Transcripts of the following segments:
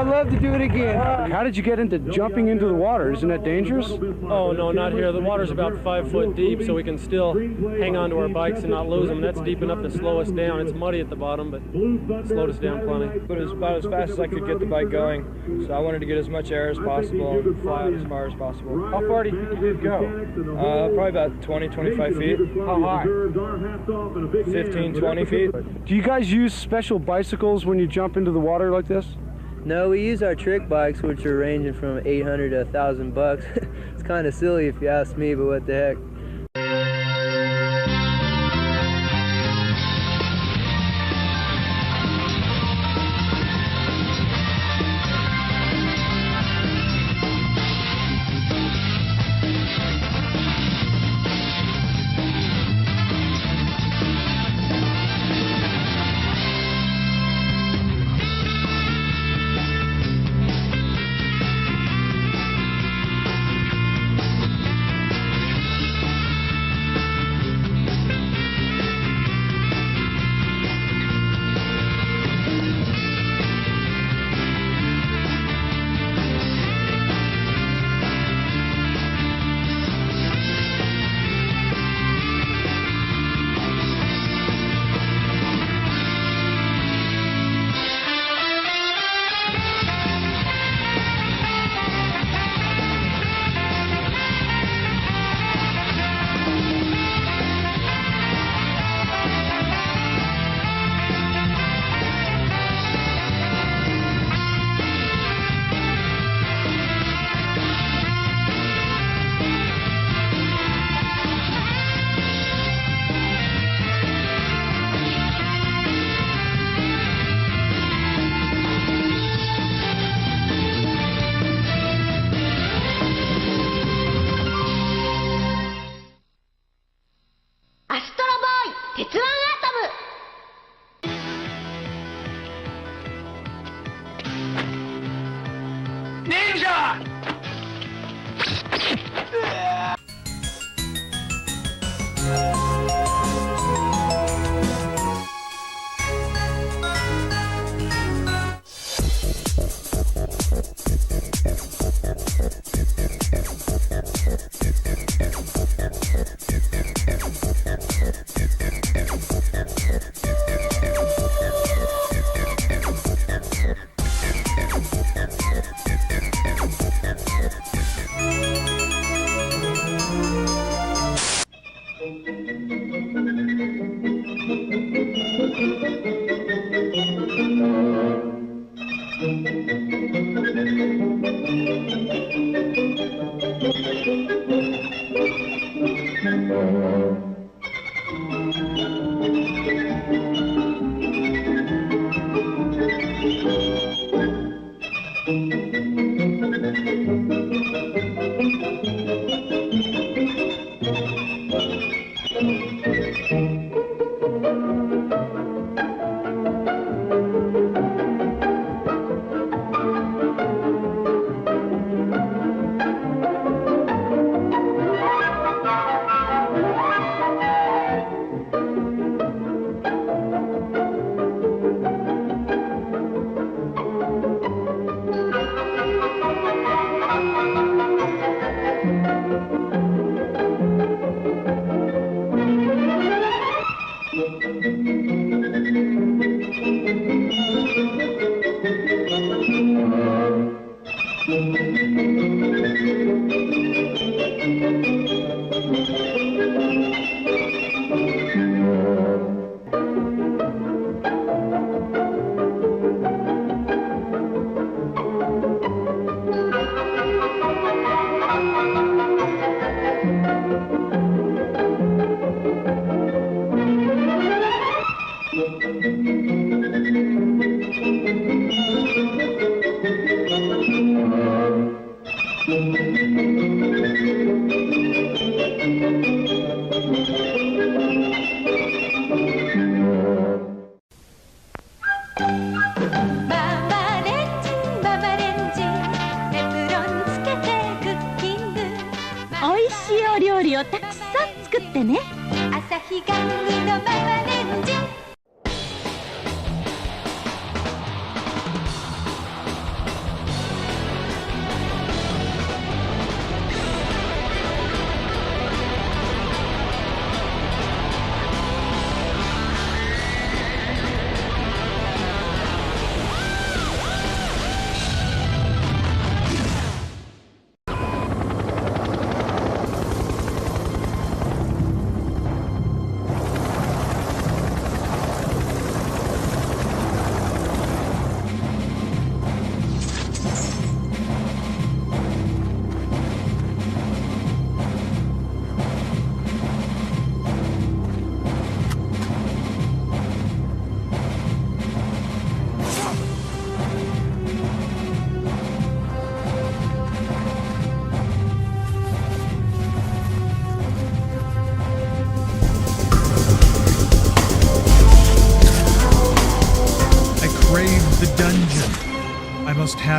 love to do it again. How did you get into jumping into the water? Isn't that dangerous? Oh, no, not here. The water's about 5 foot deep, so we can still hang on to our bikes and not lose them. That's deep enough to slow us down. It's muddy at the bottom, but it slowed us down plenty. But it was about as fast as I could get the bike going, so I wanted to get as much air as possible and fly out as far as possible. How far do you think you did go? Probably about 20, 25 feet. How high? 15, 20 feet. Do you guys use special bicycles when you jump into the water like this? No, we use our trick bikes, which are ranging from 800 to 1,000 bucks. It's kind of silly if you ask me, but what the heck.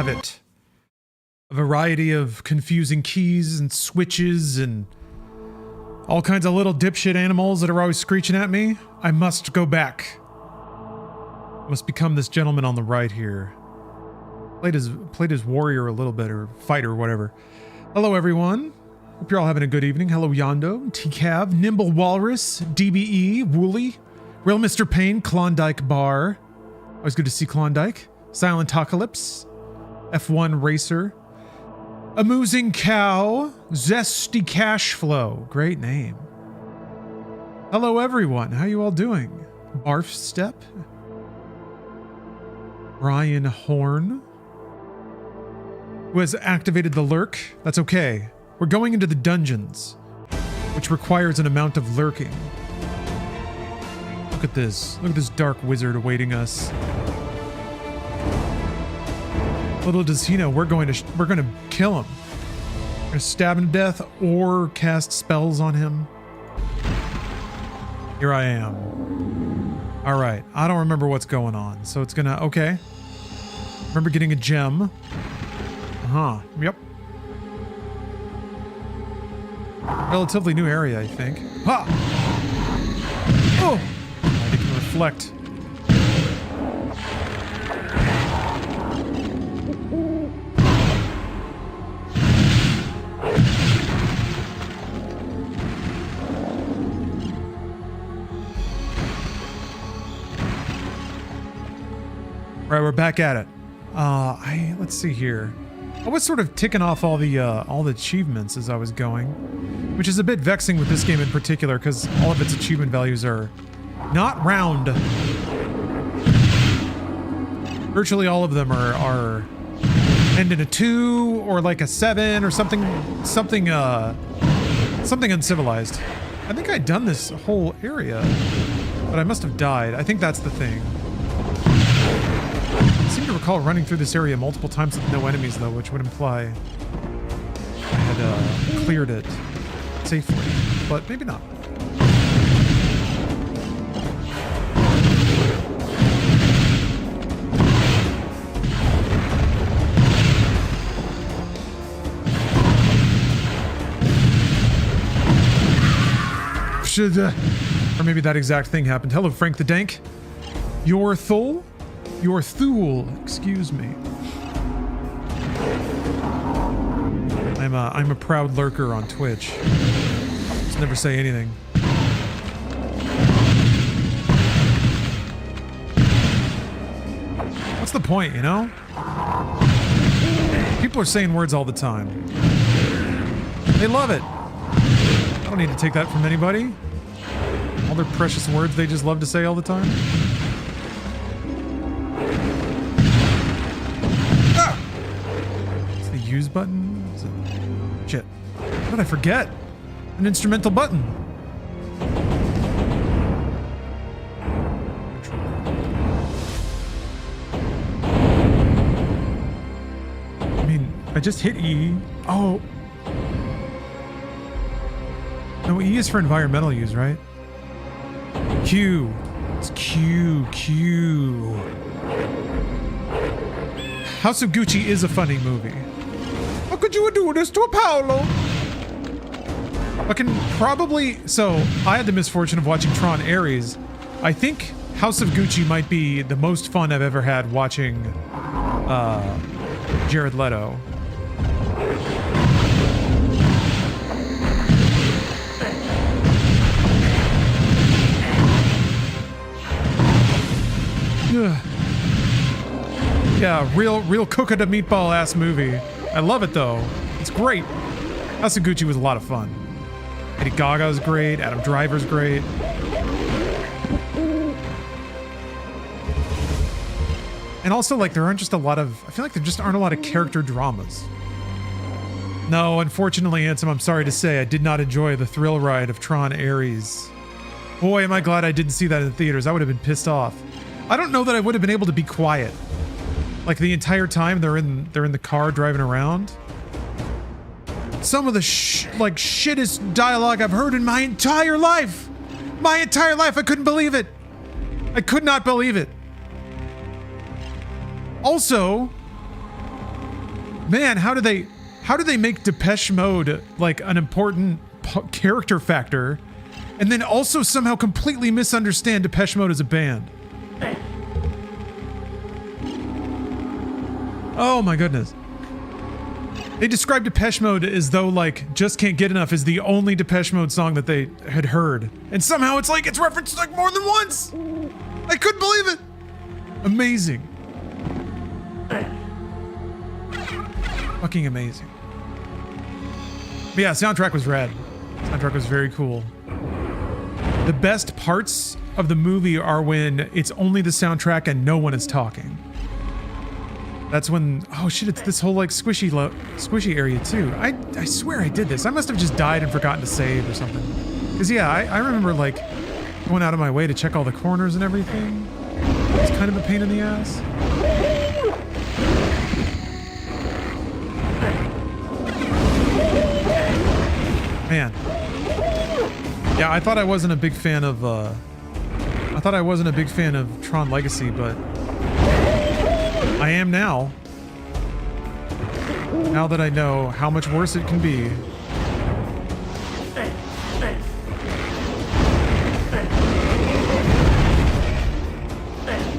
have it. A variety of confusing keys and switches and all kinds of little dipshit animals that are always screeching at me. I must go back. I must become this gentleman on the right here. Played as warrior a little bit, or fighter, whatever. Hello, everyone. Hope you're all having a good evening. Hello, Yondo, T-Cav, Nimble Walrus, DBE, Wooly, Real Mr. Payne, Klondike Bar. Always good to see Klondike. Silent Apocalypse, F1 Racer, Amusing Cow, Zesty Cash Flow. Great name. Hello, everyone. How you all doing? Barf Step, Brian Horn, who has activated the lurk. That's okay. We're going into the dungeons, which requires an amount of lurking. Look at this. Look at this dark wizard awaiting us. Little does he know, we're going to kill him. We're going to stab him to death or cast spells on him. Here I am. All right. I don't remember what's going on, so it's gonna, okay. Remember getting a gem. Yep. Relatively new area, I think. Ha! Oh! I can reflect. Right, we're back at it. Let's see here. I was sort of ticking off all the achievements as I was going, which is a bit vexing with this game in particular because all of its achievement values are not round. Virtually all of them are end in a 2 or like a 7 or something uncivilized. I think I'd done this whole area, but I must have died. I think that's the thing. I seem to recall running through this area multiple times with no enemies, though, which would imply I had cleared it safely, but maybe not. Or maybe that exact thing happened. Hello, Frank the Dank. Your Thule, excuse me. I'm a proud lurker on Twitch. Just never say anything. What's the point, you know? People are saying words all the time. They love it. I don't need to take that from anybody. All their precious words they just love to say all the time. Ah! It's the use button. Shit. What did I forget? An instrumental button. I mean, I just hit E. Oh. No, E is for environmental use, right? Q. It's Q. House of Gucci is a funny movie. How could you do this to a Paolo? I can probably... So, I had the misfortune of watching Tron Ares. I think House of Gucci might be the most fun I've ever had watching Jared Leto. Yeah, real cook at a meatball ass movie. I love it though. It's great. House of Gucci was a lot of fun. Lady Gaga's great. Adam Driver's great. And also, like, there aren't just a lot of... I feel like there just aren't a lot of character dramas. No, unfortunately, Ansem, I'm sorry to say, I did not enjoy the thrill ride of Tron Ares. Boy, am I glad I didn't see that in the theaters. I would have been pissed off. I don't know that I would have been able to be quiet. Like, the entire time they're in the car driving around. Some of the shittest dialogue I've heard in my entire life. My entire life, I couldn't believe it. I could not believe it. Also, Man, how do they make Depeche Mode like an important character factor and then also somehow completely misunderstand Depeche Mode as a band? Oh my goodness. They described Depeche Mode as though like Just Can't Get Enough is the only Depeche Mode song that they had heard. And somehow it's like it's referenced like more than once. I couldn't believe it. Amazing. Fucking amazing. But yeah, soundtrack was rad. Soundtrack was very cool. The best parts of the movie are when it's only the soundtrack and no one is talking. That's when, oh shit, it's this whole like squishy area too. I swear I did this. I must have just died and forgotten to save or something. Cause yeah, I remember like going out of my way to check all the corners and everything. It's kind of a pain in the ass. Man. Yeah, I thought I wasn't a big fan of Tron Legacy, but I am now. Now that I know how much worse it can be.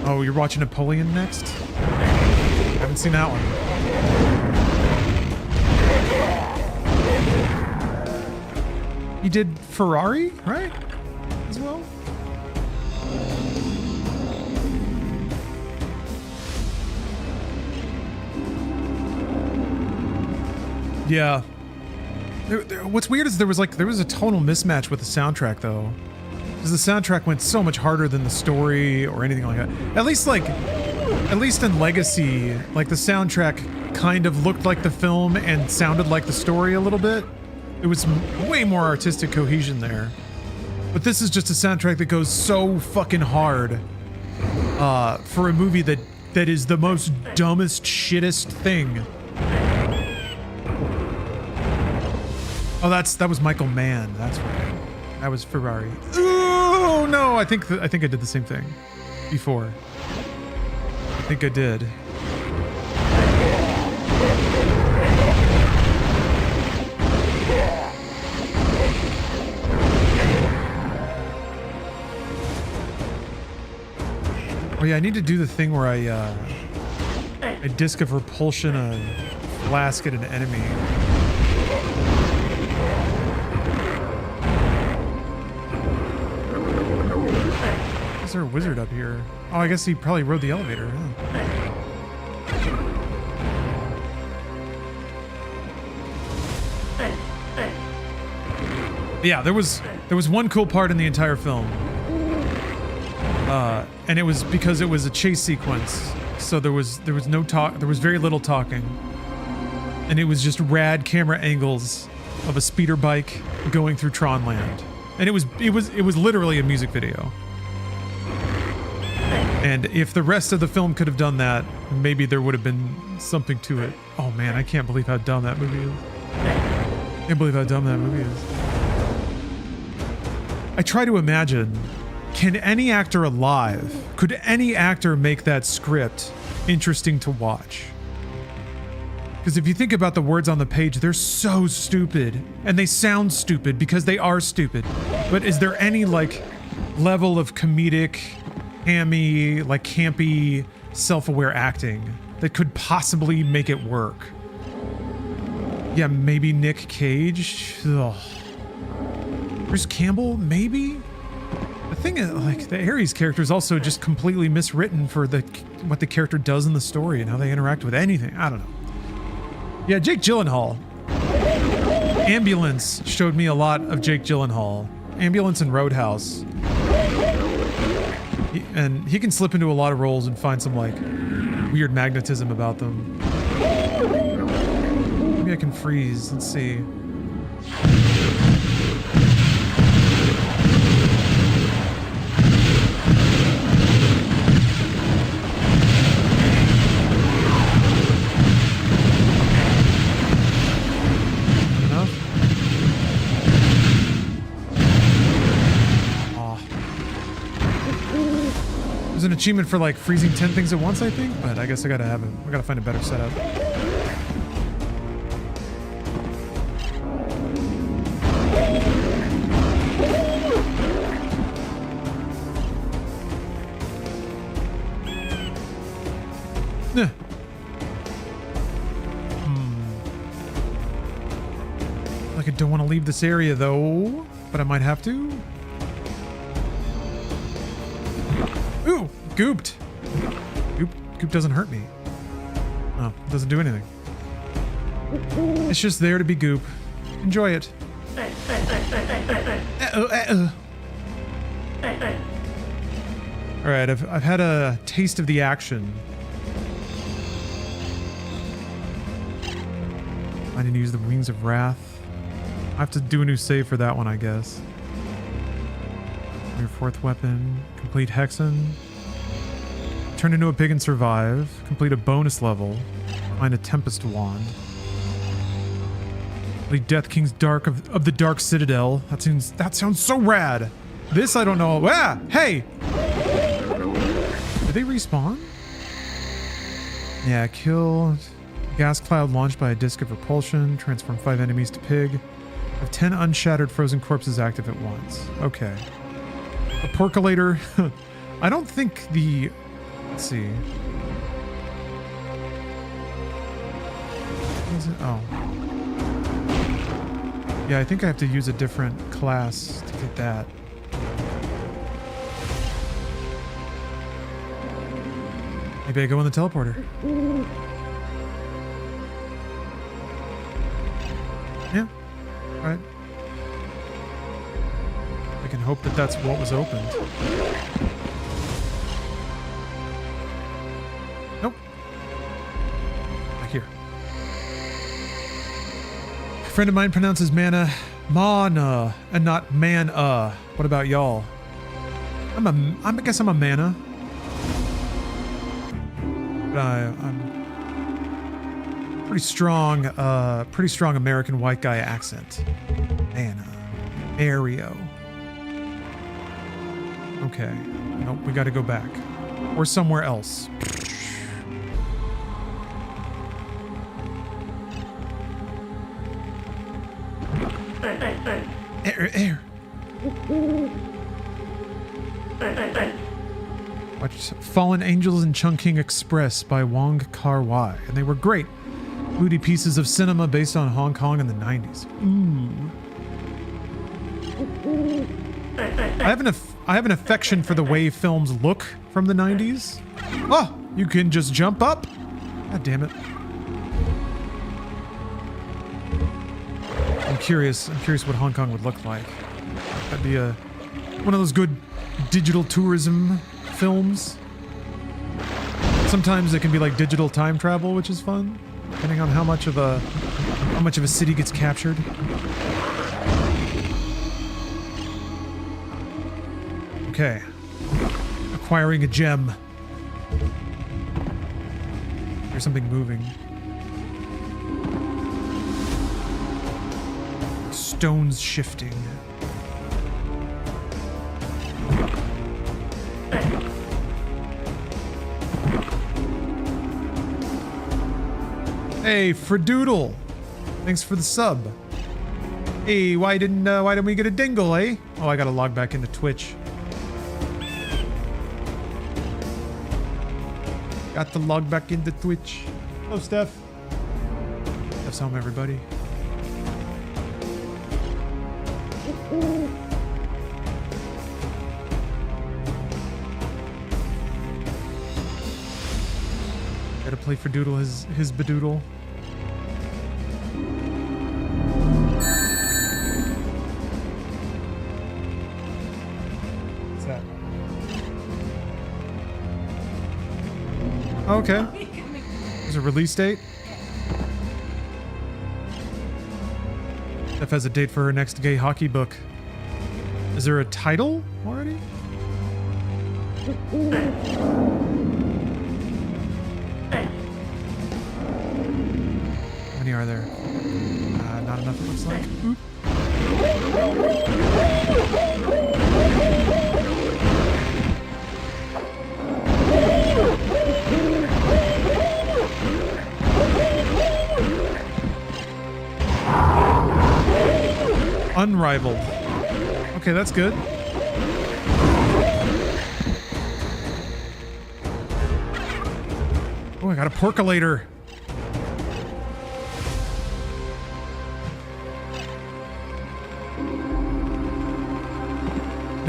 Oh, you're watching Napoleon next? Haven't seen that one. He did Ferrari, right? As well? Yeah. What's weird is there was a tonal mismatch with the soundtrack though. Because the soundtrack went so much harder than the story or anything like that. At least in Legacy, like the soundtrack kind of looked like the film and sounded like the story a little bit. It was way more artistic cohesion there. But this is just a soundtrack that goes so fucking hard for a movie that is the most dumbest, shittest thing. Oh, that was Michael Mann. That's right. That was Ferrari. Oh no! I think I did the same thing before. I think I did. Oh yeah, I need to do the thing where I disc of repulsion a flask at an enemy. Is there a wizard up here? Oh, I guess he probably rode the elevator. Huh? Yeah, there was one cool part in the entire film. And it was because it was a chase sequence. So there was no talk, there was very little talking. And it was just rad camera angles of a speeder bike going through Tron Land. And it was literally a music video. And if the rest of the film could have done that, maybe there would have been something to it. Oh man, I can't believe how dumb that movie is. I can't believe how dumb that movie is. I try to imagine, can any actor alive, could any actor make that script interesting to watch? Because if you think about the words on the page, they're so stupid. And they sound stupid because they are stupid. But is there any like level of comedic, hammy, like campy, self-aware acting that could possibly make it work? Yeah, maybe Nick Cage. Ugh. Bruce Campbell, maybe? The thing is, like, the Ares character is also just completely miswritten for what the character does in the story and how they interact with anything. I don't know. Yeah, Jake Gyllenhaal. Ambulance showed me a lot of Jake Gyllenhaal. Ambulance and Roadhouse. And he can slip into a lot of roles and find some, like, weird magnetism about them. Maybe I can freeze. Let's see. There's an achievement for like freezing 10 things at once, I think, but I guess I gotta find a better setup. like I don't want to leave this area though, but I might have to. Ooh, gooped. Goop doesn't hurt me. Oh, it doesn't do anything. It's just there to be goop. Enjoy it. Alright, I've had a taste of the action. I didn't use the Wings of Wrath. I have to do a new save for that one, I guess. Your fourth weapon. Complete Hexen. Turn into a pig and survive. Complete a bonus level. Find a Tempest Wand. Complete Death King's Dark of the Dark Citadel. That sounds so rad. This I don't know. Ah! Hey! Did they respawn? Yeah, kill. Gas cloud launched by a disc of repulsion. Transform 5 enemies to pig. Have 10 unshattered frozen corpses active at once. Okay. A percolator. I don't think the... Let's see. Is it? Oh. Yeah, I think I have to use a different class to get that. Maybe I go in the teleporter. Yeah. All right. I can hope that that's what was opened. Nope. Back here. A friend of mine pronounces mana mana and not man-a. What about y'all? I guess I'm a mana. But I'm pretty strong American white guy accent. Mana. Mario. Okay. Nope, we gotta go back. Or somewhere else. Air. Watched Fallen Angels and Chungking Express by Wong Kar-wai, and they were great. Moody pieces of cinema based on Hong Kong in the 90s. Ooh. I have an affection for the way films look from the 90s. Oh, you can just jump up? God damn it. I'm curious what Hong Kong would look like. That'd be one of those good digital tourism films. Sometimes it can be like digital time travel, which is fun, depending on how much of a city gets captured. Okay. Acquiring a gem. There's something moving. Stones shifting. Hey, Fradoodle. Thanks for the sub. Hey, why didn't we get a dingle, eh? Oh, I gotta log back into Twitch. Got to log back into Twitch. Hello, Steph. Steph's home, everybody. Gotta play for Doodle his Badoodle. What's that? Okay. There's a release date. Steph has a date for her next gay hockey book. Is there a title already? How many are there? Not enough, it looks like. Oop. Unrivaled. Okay, that's good. Oh, I got a percolator.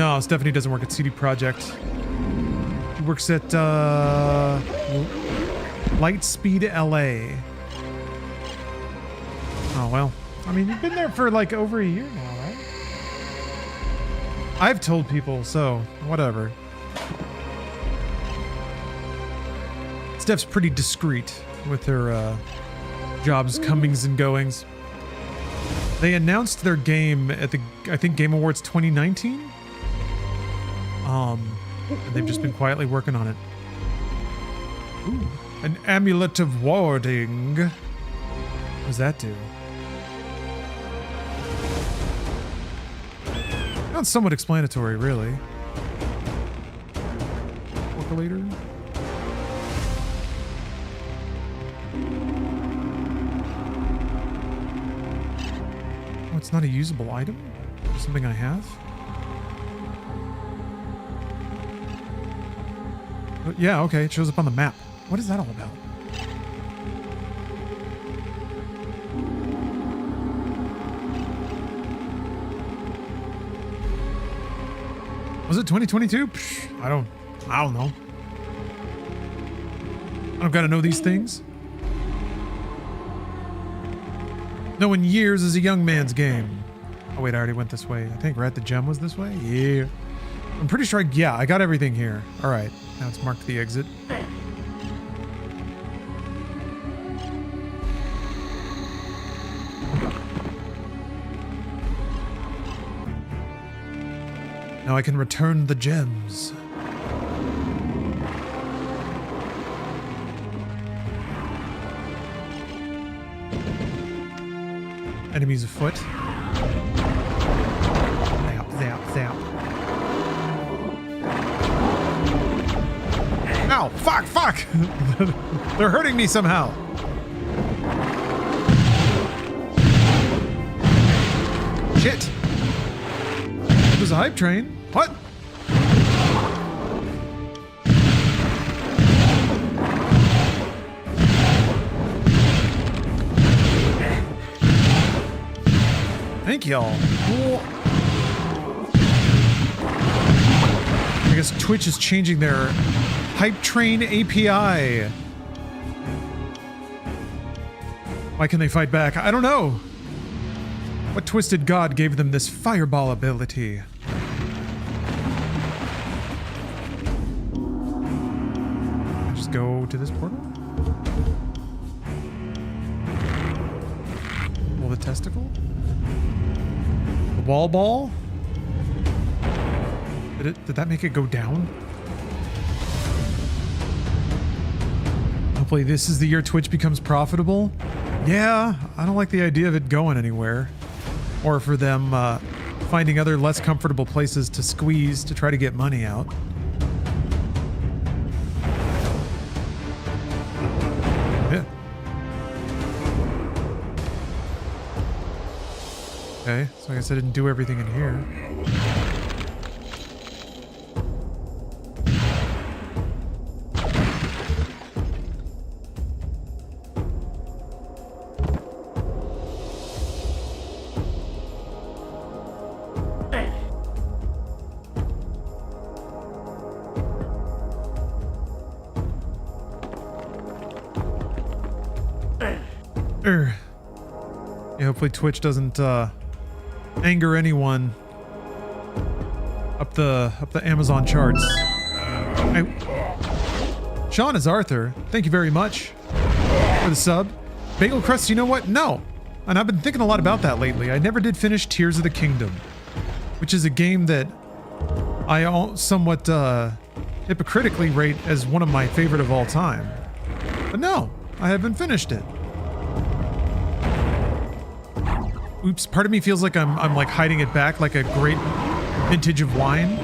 No, Stephanie doesn't work at CD Projekt. She works at Lightspeed LA. Oh, well. I mean, you've been there for like over a year now, right? I've told people, so whatever. Steph's pretty discreet with her jobs comings and goings. They announced their game at the, I think, Game Awards 2019. And they've just been quietly working on it. Ooh, an amulet of warding. What does that do? Sounds somewhat explanatory, really. Calculator. Oh, it's not a usable item? Something I have? Yeah, okay, it shows up on the map. What is that all about? Was it 2022? Psh, I don't know. I don't gotta know these things. Knowing years is a young man's game. Oh wait, I already went this way. I think Rat the Gem was this way? Yeah. I'm pretty sure I got everything here. All right, now it's marked the exit. Now I can return the gems. Enemies afoot. Zap, zap, zap. Ow! Fuck! Fuck! They're hurting me somehow. Shit! There's a hype train. What? Thank y'all. I guess Twitch is changing their hype train API. Why can they fight back? I don't know. What twisted god gave them this fireball ability? I just go to this portal? Pull the testicle? The wall ball? Did that make it go down? Hopefully this is the year Twitch becomes profitable. Yeah, I don't like the idea of it going anywhere. Or for them finding other less comfortable places to squeeze to try to get money out. Yeah. Okay, so I guess I didn't do everything in here. Yeah, hopefully Twitch doesn't anger anyone up the Amazon charts. Sean is Arthur. Thank you very much for the sub. Bagel Crust, you know what? No. And I've been thinking a lot about that lately. I never did finish Tears of the Kingdom, which is a game that I somewhat hypocritically rate as one of my favorite of all time. But no, I haven't finished it. Oops, part of me feels like I'm like hiding it back like a great vintage of wine.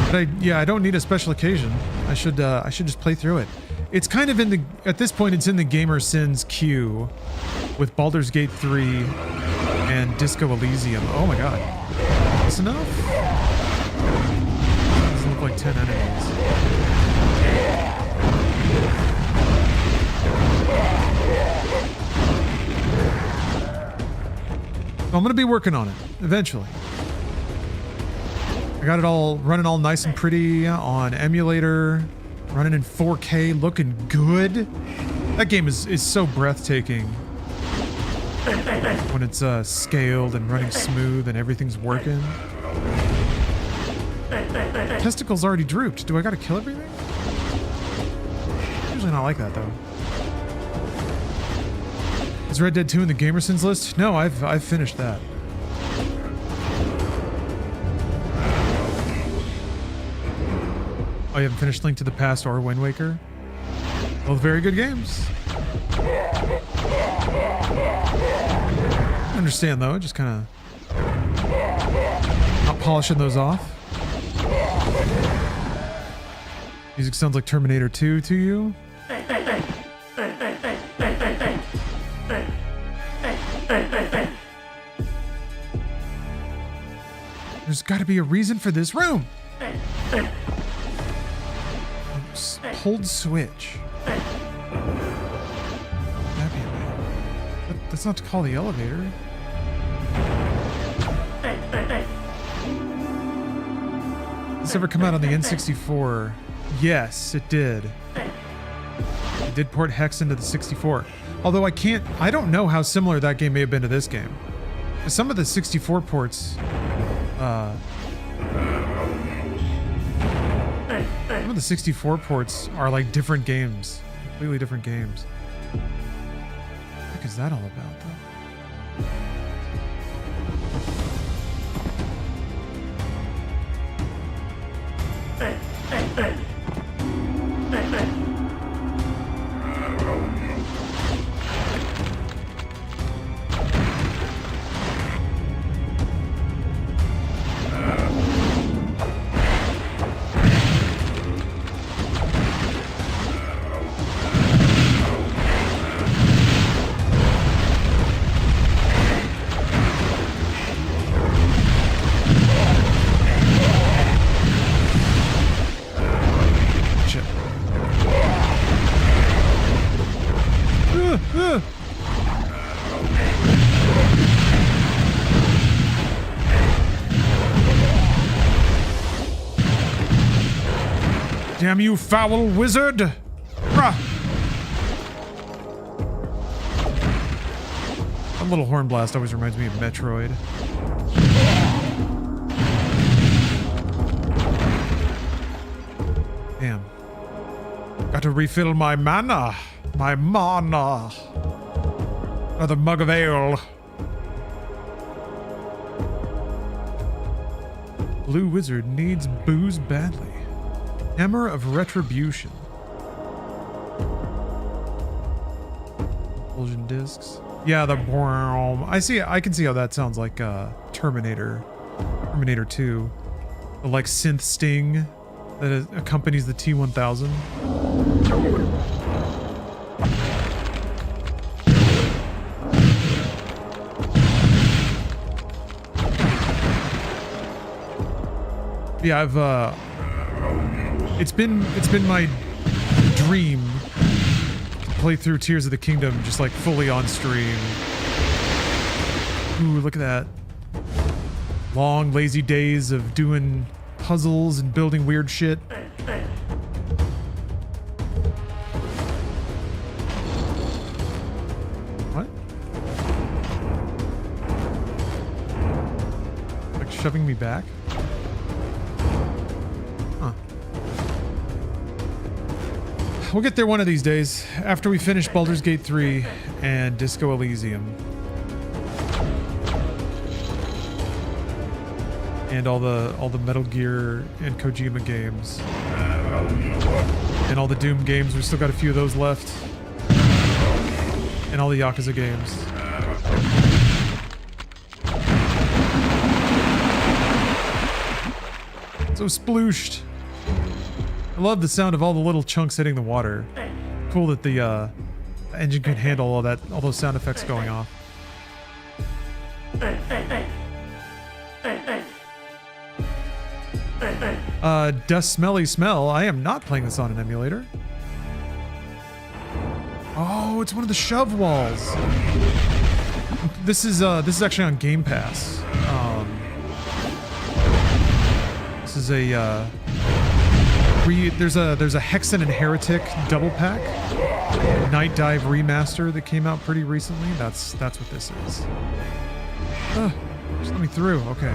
But I don't need a special occasion. I should just play through it. It's kind of at this point it's in the Gamer Sins queue with Baldur's Gate 3 and Disco Elysium. Oh my god. That's enough? Doesn't look like 10 enemies. I'm gonna be working on it eventually. I got it all running all nice and pretty on emulator, running in 4K, looking good. That game is so breathtaking when it's scaled and running smooth and everything's working. Testicles already drooped. Do I gotta kill everything? Usually not like that though. Is Red Dead 2 in the Gamersins list? No, I've finished that. Oh, you haven't finished Link to the Past or Wind Waker? Both very good games. I understand though, just kind of not polishing those off. Music sounds like Terminator 2 to you? There's got to be a reason for this room. Hold switch. That's not to call the elevator. Did this ever come out on the N64? Yes, it did. It did port Hexen to the 64. Although I don't know how similar that game may have been to this game. Some of the 64 ports, some of the 64 ports are like different games. Completely different games. What is that all about, though? Damn you, foul wizard! Rah! A little horn blast always reminds me of Metroid. Damn. Got to refill my mana. My mana. Another mug of ale. Blue wizard needs booze badly. Hammer of Retribution. Propulsion discs. Yeah, the broom. I can see how that sounds like Terminator 2. The like synth sting that accompanies the T-1000. Yeah, it's been my dream to play through Tears of the Kingdom just like fully on stream. Ooh, look at that. Long, lazy days of doing puzzles and building weird shit. What? Like shoving me back? We'll get there one of these days, after we finish Baldur's Gate 3 and Disco Elysium. And all the Metal Gear and Kojima games. And all the Doom games, we've still got a few of those left. And all the Yakuza games. So splooshed. I love the sound of all the little chunks hitting the water. Cool that the engine can handle all those sound effects going off. Dust Smelly Smell. I am not playing this on an emulator. Oh, it's one of the shove walls. This is actually on Game Pass. This is a there's a Hexen and Heretic double pack, Night Dive remaster that came out pretty recently. That's what this is. Just let me through. Okay.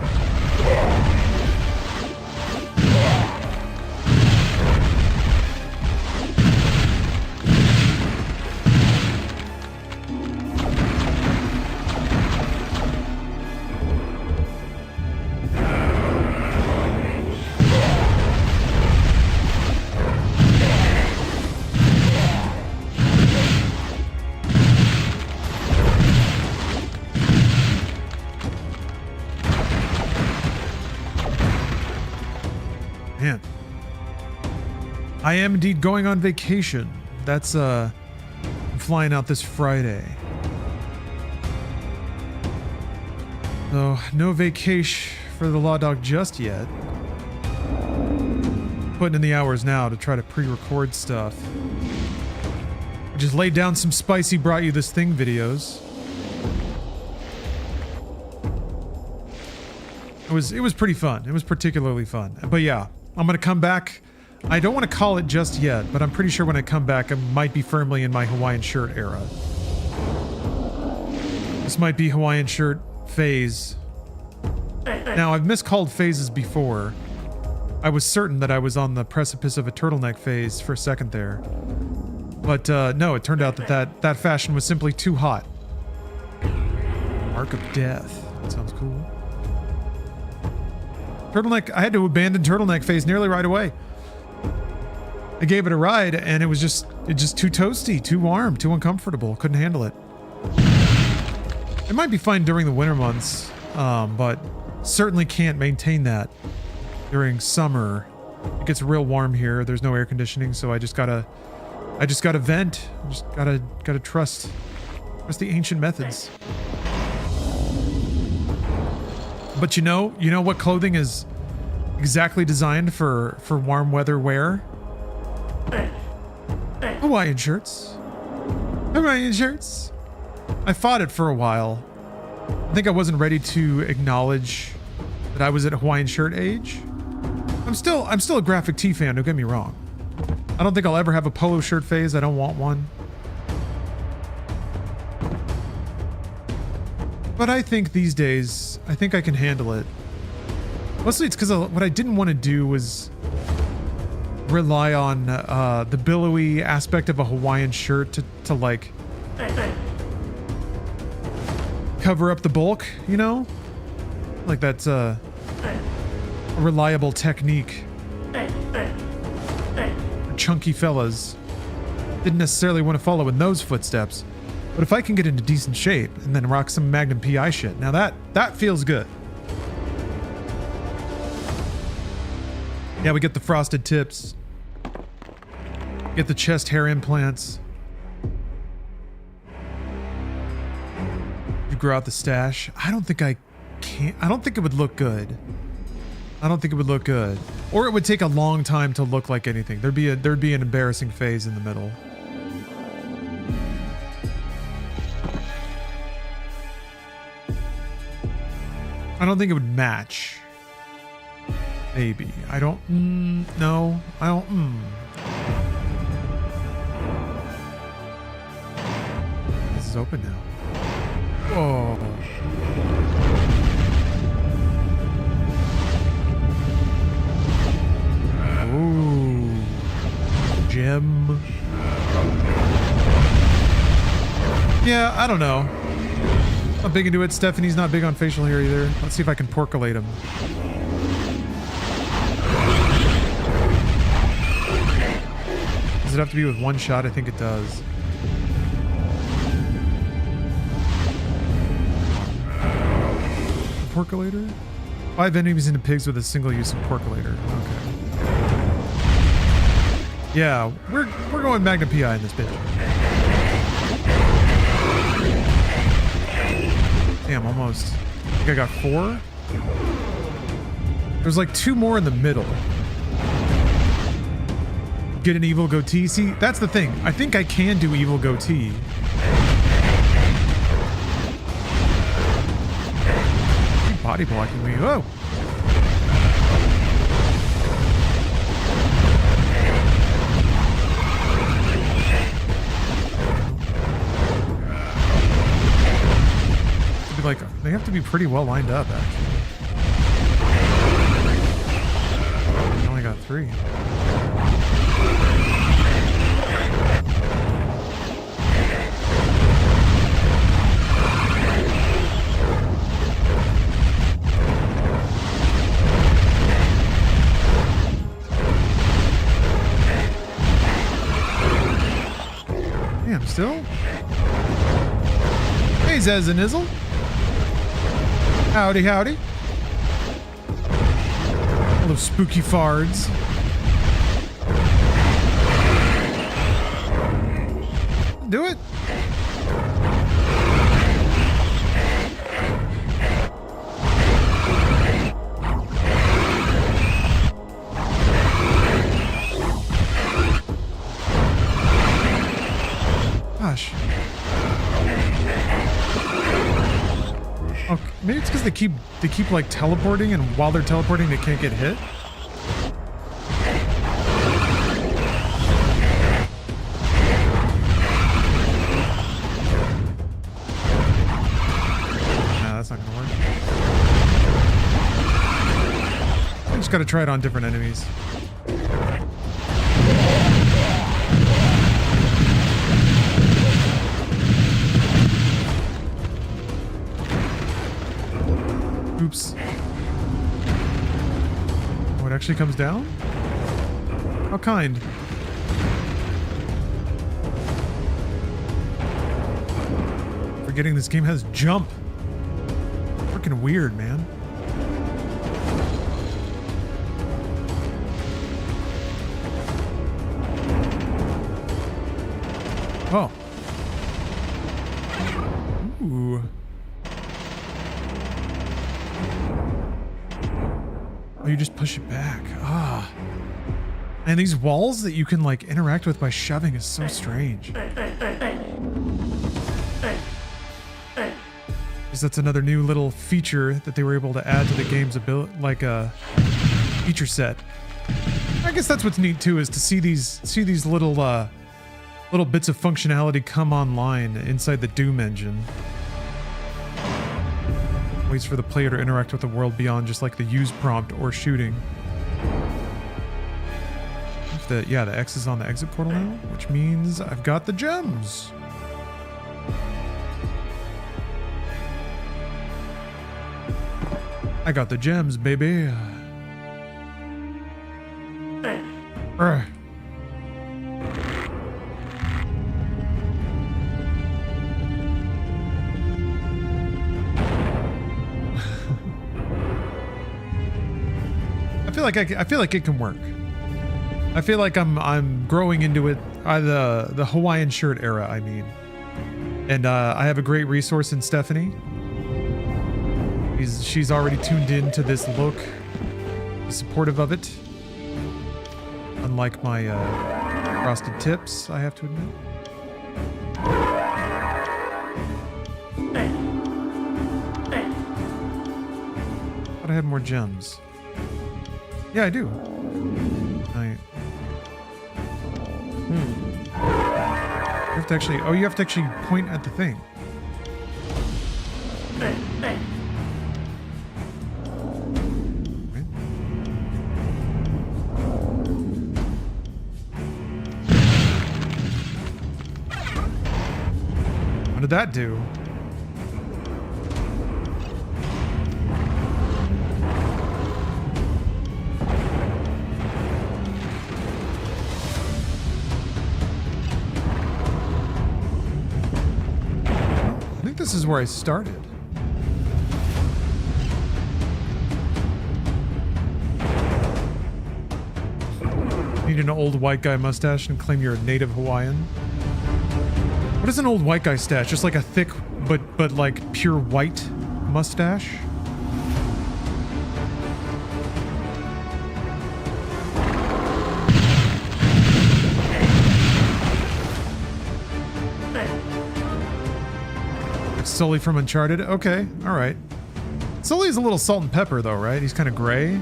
Man, I am indeed going on vacation. That's I'm flying out this Friday. So no vacation for the Law Dog just yet. Putting in the hours now to try to pre-record stuff. I just laid down some spicy brought you this thing videos. It was pretty fun. It was particularly fun. But yeah, I'm gonna come back. I don't want to call it just yet, but I'm pretty sure when I come back, I might be firmly in my Hawaiian shirt era. This might be Hawaiian shirt phase. Now, I've miscalled phases before. I was certain that I was on the precipice of a turtleneck phase for a second there. But no, it turned out that fashion was simply too hot. Mark of Death. That sounds cool. Turtleneck, I had to abandon turtleneck phase nearly right away. I gave it a ride and it was just too toasty, too warm, too uncomfortable. Couldn't handle it. It might be fine during the winter months, but certainly can't maintain that during summer. It gets real warm here. There's no air conditioning, so I just gotta vent. I just gotta trust the ancient methods. But you know what clothing is exactly designed for warm weather wear? Hawaiian shirts. Hawaiian shirts. I fought it for a while. I think I wasn't ready to acknowledge that I was at Hawaiian shirt age. I'm still a graphic tee fan, don't get me wrong. I don't think I'll ever have a polo shirt phase. I don't want one. But I think these days, I think I can handle it. Mostly it's because what I didn't want to do was rely on the billowy aspect of a Hawaiian shirt to like cover up the bulk, you know? Like that's a reliable technique. Chunky fellas didn't necessarily want to follow in those footsteps. But if I can get into decent shape and then rock some Magnum PI shit, now that feels good. Yeah, we get the frosted tips. Get the chest hair implants. You grow out the stash. I don't think I can. I don't think it would look good. I don't think it would look good. Or it would take a long time to look like anything. There'd be an embarrassing phase in the middle. I don't think it would match. Maybe. I don't... no. I don't... This is open now. Oh. Ooh. Gem. Yeah, I don't know. Not big into it. Stephanie's not big on facial hair either. Let's see if I can porculate him. Does it have to be with one shot? I think it does. Porculator? 5 enemies into pigs with a single use of porculator. Okay. Yeah, we're going Magnum PI in this bitch. Damn, almost. I think I got 4. There's like 2 more in the middle. Get an evil goatee. See, that's the thing. I think I can do evil goatee. Body blocking me. Whoa. like, they have to be pretty well lined up, actually. I only got 3. Damn, still? Hey, Zez and Izzle. Howdy, howdy. All those spooky fards. Do it. Gosh. Oh, maybe it's because they keep like teleporting, and while they're teleporting, they can't get hit. Nah, that's not gonna work. I just gotta try it on different enemies. Oops. Oh, it actually comes down? How kind. Forgetting this game has jump. Freaking weird, man. Oh. Ooh. Oh, you just push it back. Ah. And these walls that you can like interact with by shoving is so strange. Because that's another new little feature that they were able to add to the game's ability, like a feature set. I guess that's what's neat too, is to see these little little bits of functionality come online inside the Doom engine. Ways for the player to interact with the world beyond just like the use prompt or shooting. Yeah, the X is on the exit portal now, which means I've got the gems. I got the gems, baby. I feel like it can work. I feel like I'm growing into it. The Hawaiian shirt era, I mean. And I have a great resource in Stephanie. She's already tuned in to this look. She's supportive of it. Unlike my frosted tips, I have to admit. Thought I had more gems. Yeah, I do. You have to actually... Oh, you have to actually point at the thing. What did that do? This is where I started. Need an old white guy mustache and claim you're a native Hawaiian. What is an old white guy stash? Just like a thick but like pure white mustache? Sully from Uncharted? Okay, alright. Sully's a little salt and pepper though, right? He's kind of gray.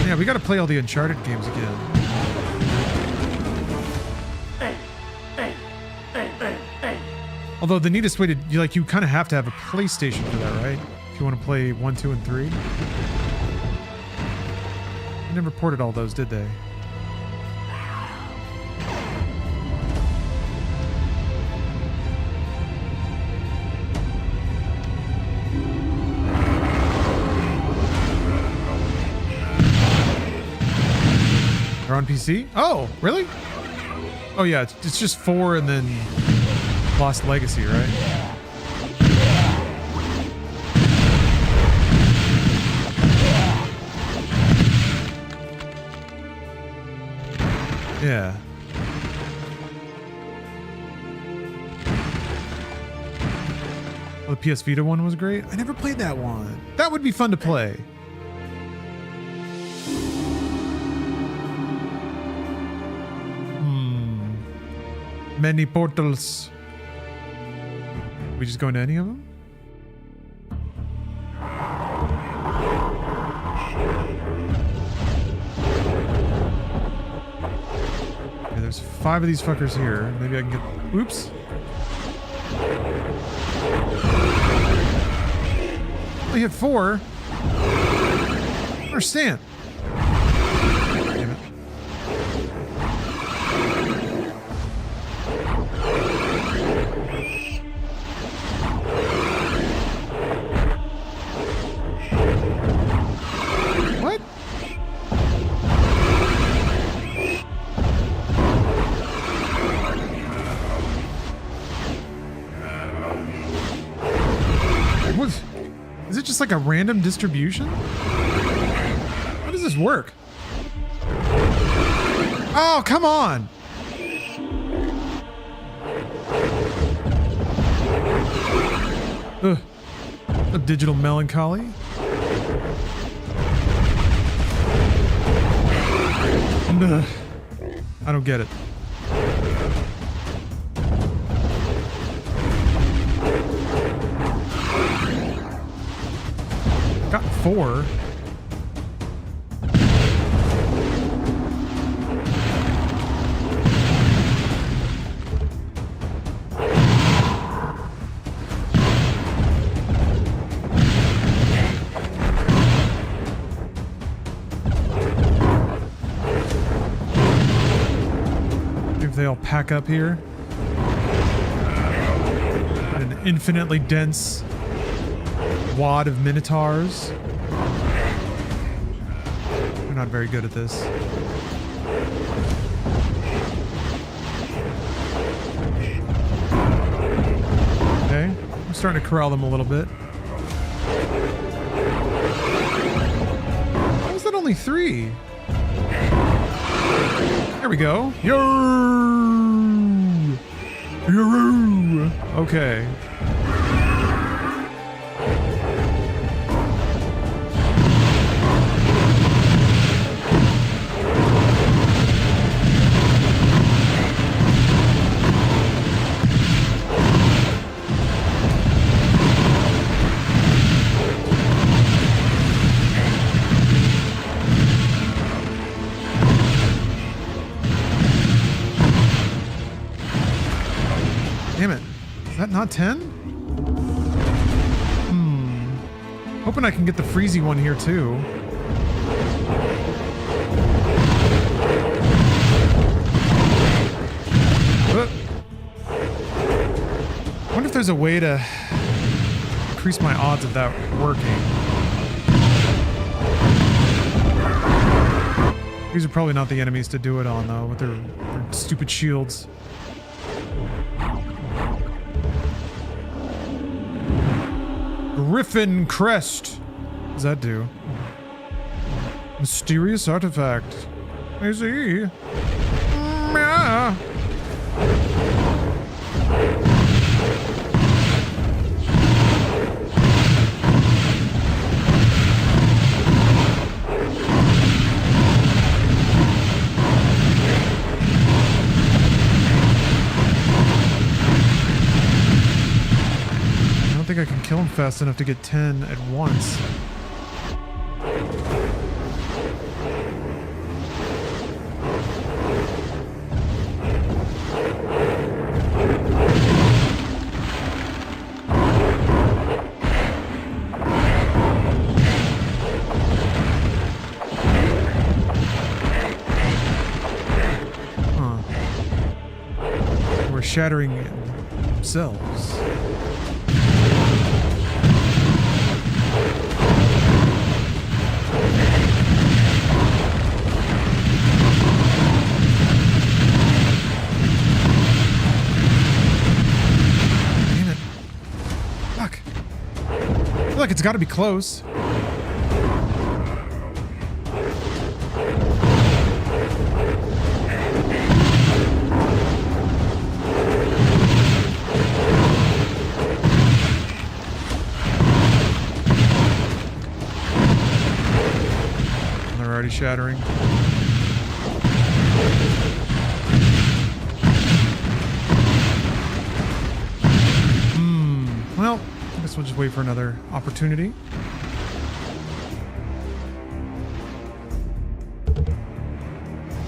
Yeah, we gotta play all the Uncharted games again. Although the neatest way to, you kind of have to have a PlayStation for that, right? If you want to play 1, 2, and 3. They never ported all those, did they? They're on PC? Oh, really? Oh yeah, it's just 4 and then Lost Legacy, right? Yeah. Oh, the PS Vita one was great. I never played that one. That would be fun to play. Many portals. We just go into any of them? Okay, there's 5 of these fuckers here. Maybe I can get... Oops. We hit 4. I understand. Damn it. What? What? Is it just like a random distribution? How does this work? Oh, come on! Ugh. A digital melancholy? Ugh. I don't get it. Got 4. If they all pack up here. An infinitely dense wad of minotaurs. We're not very good at this. Okay, I'm starting to corral them a little bit. Why was that only 3? There we go. Yo! Okay. Damn it. Is that not 10? Hoping I can get the freezy one here too. I wonder if there's a way to increase my odds of that working. These are probably not the enemies to do it on though, with their stupid shields. Griffin Crest. What does that do? Mysterious artifact. I see. Yeah. I don't think I can kill him fast enough to get 10 at once. are shattering themselves. Damn it. Fuck. I feel like it's got to be close. Already shattering. Well, I guess we'll just wait for another opportunity.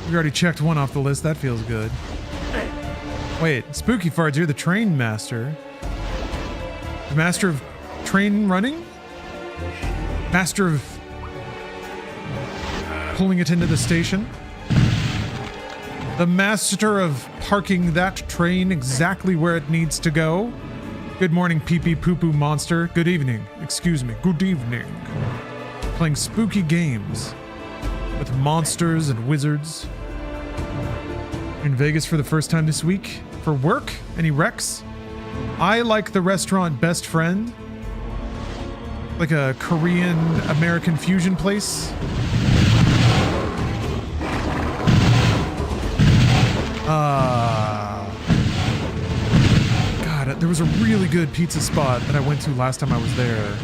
We already checked one off the list. That feels good. Wait, Spooky Farts, you're the train master. The master of train running? Master of pulling it into the station. The master of parking that train exactly where it needs to go. Good morning, pee-pee poo-poo monster. Good evening. Excuse me. Good evening. Playing spooky games with monsters and wizards. In Vegas for the first time this week. For work? Any recs? I like the restaurant Best Friend. Like a Korean American fusion place. God, there was a really good pizza spot that I went to last time I was there.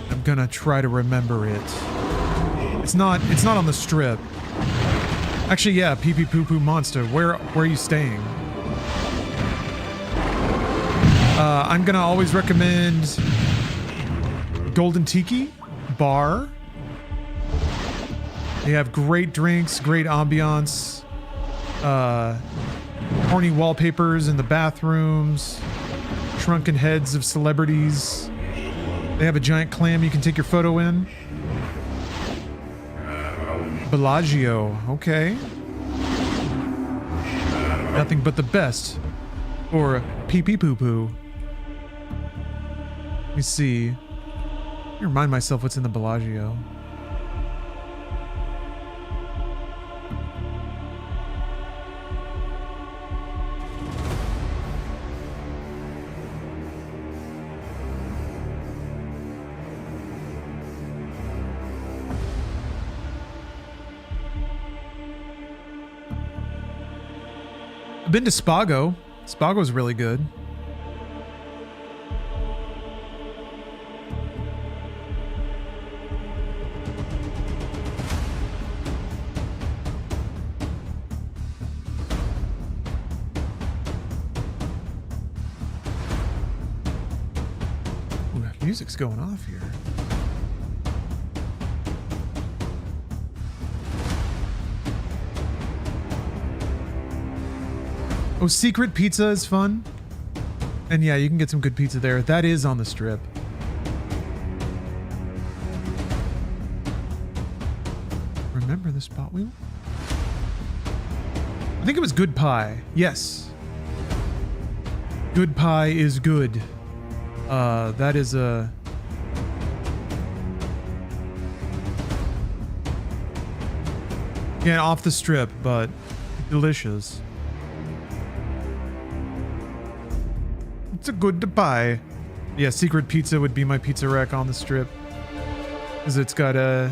I'm gonna try to remember it. It's not on the strip. Actually, yeah, pee pee poo poo monster. Where are you staying? I'm gonna always recommend Golden Tiki Bar. They have great drinks, great ambiance, horny wallpapers in the bathrooms, shrunken heads of celebrities. They have a giant clam you can take your photo in. Bellagio, okay. Nothing but the best for pee pee poo poo. Let me see. Let me remind myself what's in the Bellagio. I've been to Spago. Spago's really good. Ooh, that music's going off here. Oh, Secret Pizza is fun. And yeah, you can get some good pizza there. That is on the strip. Remember the spot wheel? I think it was Good Pie. Yes. Good Pie is good. That is a... Yeah, off the strip, but delicious. It's a good pie. Yeah, Secret Pizza would be my pizza rack on the strip. Because it's got a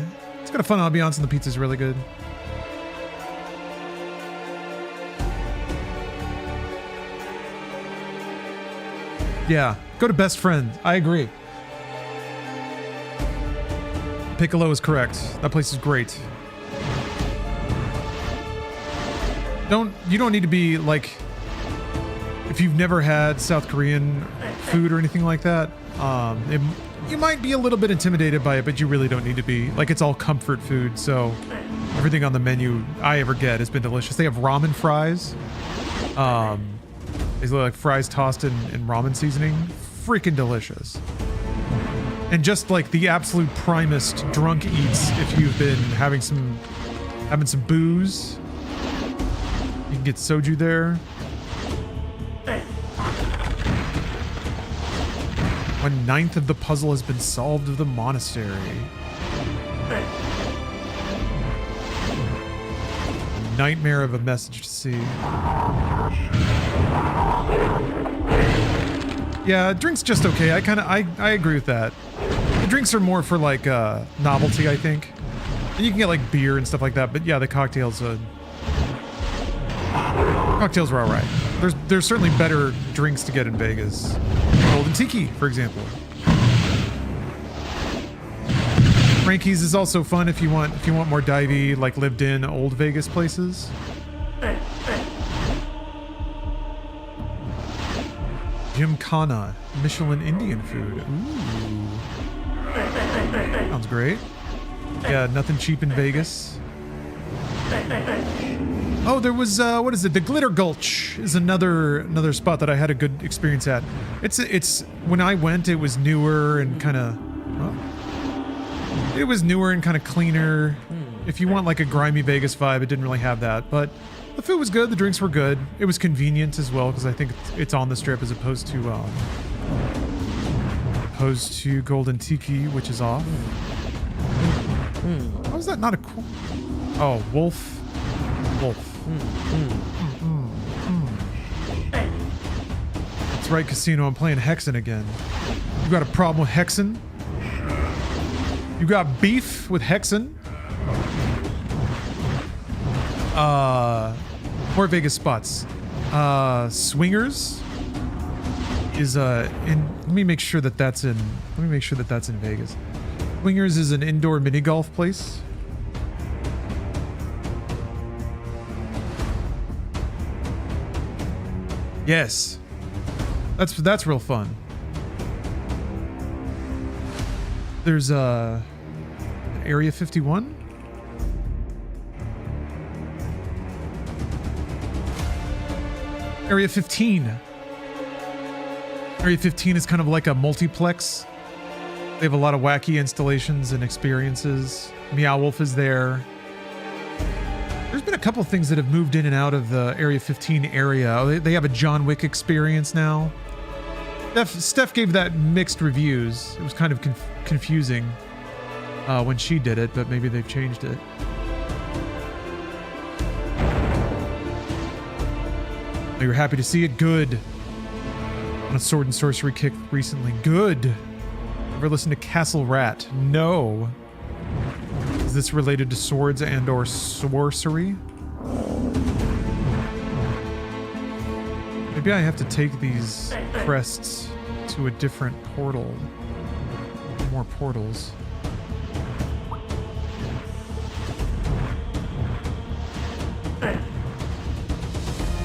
fun ambiance and the pizza's really good. Yeah, go to Best Friend. I agree. Piccolo is correct. That place is great. You don't need to be like, if you've never had South Korean food or anything like that, you might be a little bit intimidated by it, but you really don't need to be. Like, it's all comfort food, so everything on the menu I ever get has been delicious. They have ramen fries. They look like fries tossed in ramen seasoning. Freaking delicious. And just like the absolute primest drunk eats if you've been having some booze. You can get soju there. 1/9 of the puzzle has been solved of the monastery. Nightmare of a message to see. Yeah, drink's just okay. I agree with that. The drinks are more for like novelty, I think. And you can get like beer and stuff like that, but yeah, the cocktails were all right. There's certainly better drinks to get in Vegas. Golden Tiki, for example. Frankie's is also fun if you want more divey, like lived in old Vegas places. Gymkhana, Michelin Indian food. Ooh. Sounds great. Yeah, nothing cheap in Vegas. Oh, there was what is it? The Glitter Gulch is another spot that I had a good experience at. It's when I went, it was newer and kind of cleaner. If you want like a grimy Vegas vibe, it didn't really have that, but the food was good, the drinks were good. It was convenient as well because I think it's on the strip as opposed to Golden Tiki, which is off. How is that not a cool? Oh, Wolf. That's right, Casino. I'm playing Hexen again. You got a problem with Hexen? You got beef with Hexen? More Vegas spots. Swingers is let me make sure that that's in Vegas. Swingers is an indoor mini golf place. Yes. That's real fun. There's Area 51. Area 15. Area 15 is kind of like a multiplex. They have a lot of wacky installations and experiences. Meow Wolf is there. There's been a couple of things that have moved in and out of the Area 15 area. They have a John Wick experience now. Steph gave that mixed reviews. It was kind of confusing when she did it, but maybe they've changed it. Oh, you're happy to see it? Good. On a sword and sorcery kick recently. Good. Ever listened to Castle Rat? No. Is this related to swords and or sorcery? Maybe I have to take these crests to a different portal. More portals.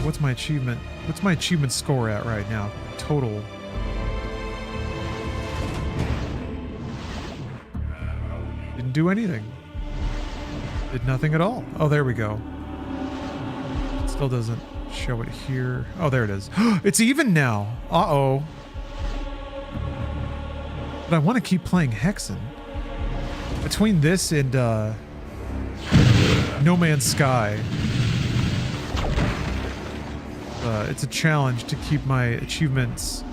What's my achievement? What's my achievement score at right now? Total. Didn't do anything. Did nothing at all. Oh, there we go. It still doesn't show it here. Oh, there it is. It's even now. Uh-oh. But I want to keep playing Hexen. Between this and No Man's Sky, it's a challenge to keep my achievements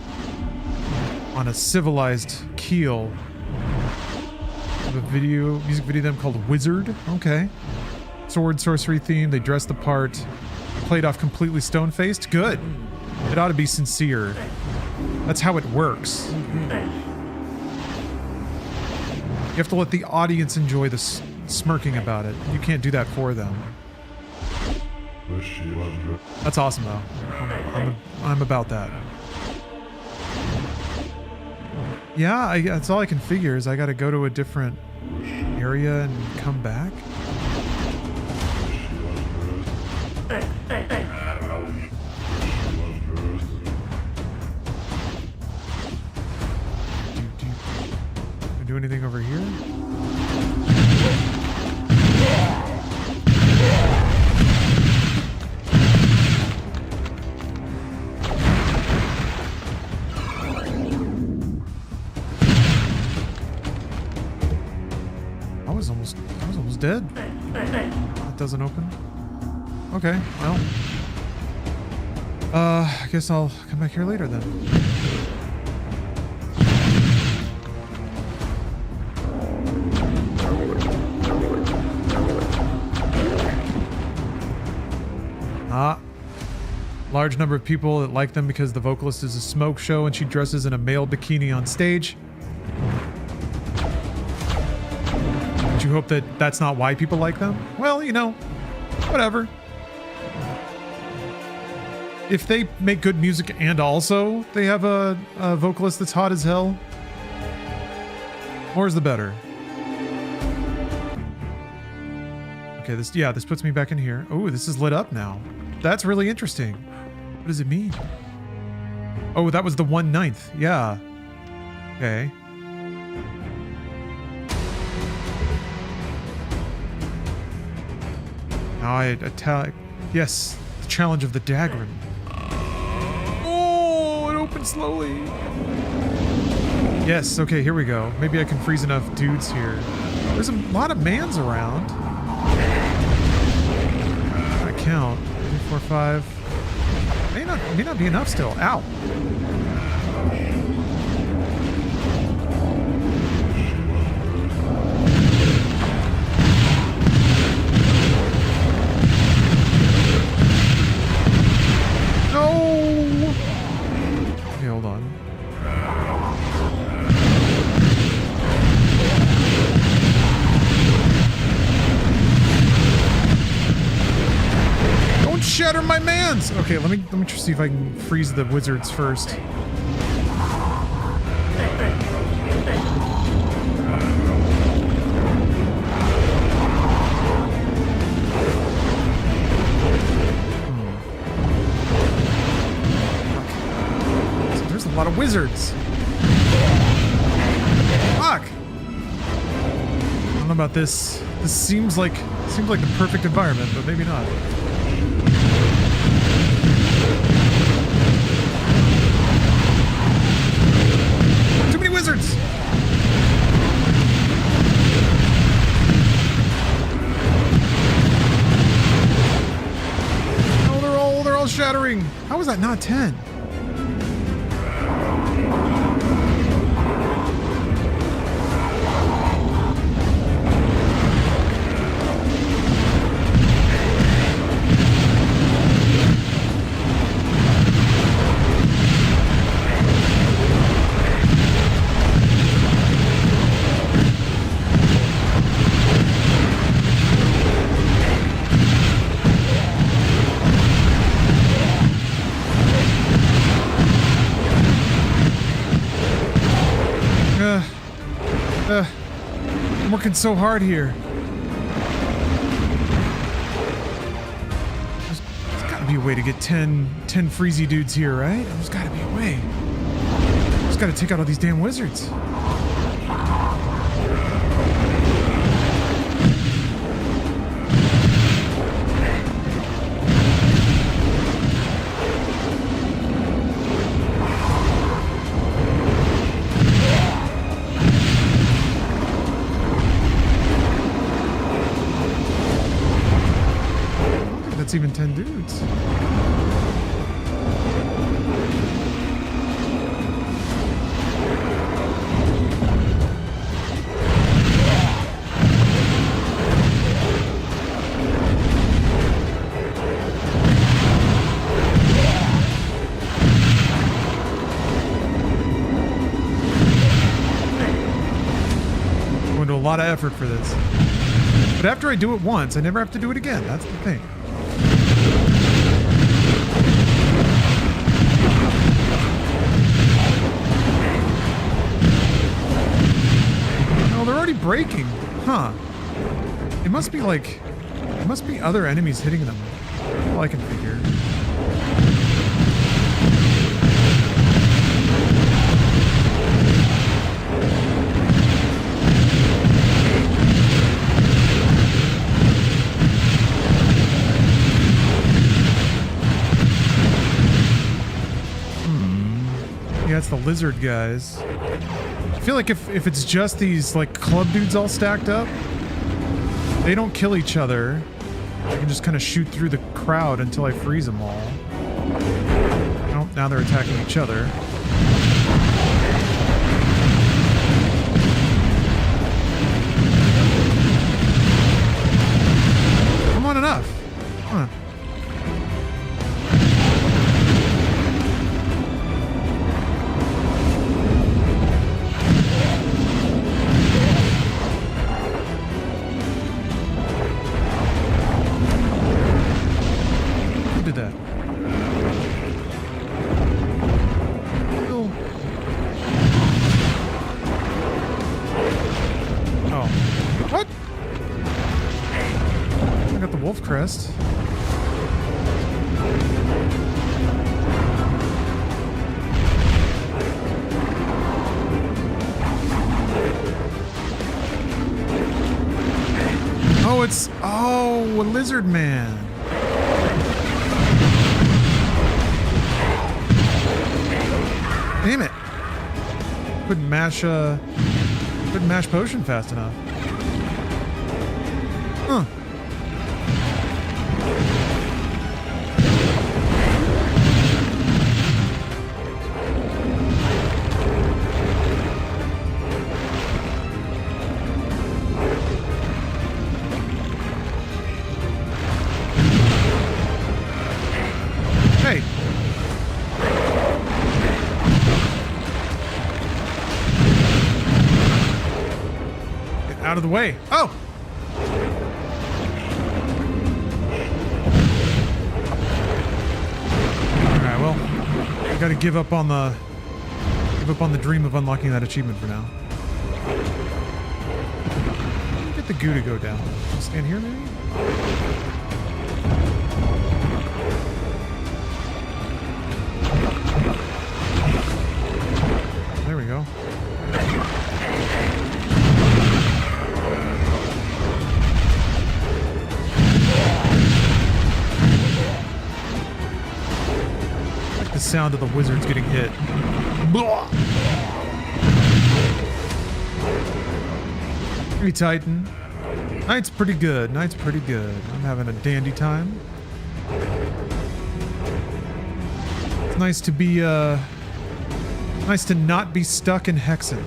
on a civilized keel. I have a music video of them called Wizard. Okay. Sword, sorcery theme. They dressed the part. Played off completely stone-faced. Good. It ought to be sincere. That's how it works. You have to let the audience enjoy the smirking about it. You can't do that for them. That's awesome, though. I'm about that. Yeah, that's all I can figure is I gotta go to a different area and come back. Can I do anything over here? I was almost dead. That doesn't open. Okay, well, I guess I'll come back here later then. Large number of people that like them because the vocalist is a smoke show and she dresses in a male bikini on stage. But you hope that that's not why people like them? Well, you know, whatever. If they make good music and also they have a vocalist that's hot as hell, more's the better. Okay, this puts me back in here. Oh, this is lit up now. That's really interesting. What does it mean? Oh, that was the 1/9. Yeah. Okay. Now I attack. Yes, the challenge of the dagger. Oh, it opened slowly. Yes, okay, here we go. Maybe I can freeze enough dudes here. There's a lot of mans around. I count. 3, 4, 5. May not be enough still. Ow. No. Okay, hold on. Don't shatter my mans. Okay, let me just see if I can freeze the wizards first. So there's a lot of wizards. Fuck. I don't know about this. This seems like the perfect environment, but maybe not. Wizards. Oh, they're all shattering. How was that not 10? I'm working so hard here. There's gotta be a way to get 10 freezy dudes here, right? There's gotta be a way. Just gotta take out all these damn wizards. That's even 10 dudes. Going to a lot of effort for this. But after I do it once, I never have to do it again. That's the thing. Breaking, huh? It must be other enemies hitting them. All I can figure. Yeah, it's the lizard guys. I feel like if it's just these like club dudes all stacked up, they don't kill each other. I can just kind of shoot through the crowd until I freeze them all. Oh, now they're attacking each other. Come on, enough. Come on. Who did that? Oh. What? I got the wolf crest. Oh, it's... Oh, a lizard man. Damn it. Couldn't mash potion fast enough. Huh. Hey. Get out of the way. Oh. Alright, well, I gotta give up on the dream of unlocking that achievement for now. Get the goo to go down. Stand here, maybe? There we go. I like the sound of the wizards getting hit. Blah! Hey, Titan. Night's pretty good. Night's pretty good. I'm having a dandy time. It's nice to be, nice to not be stuck in Hexen.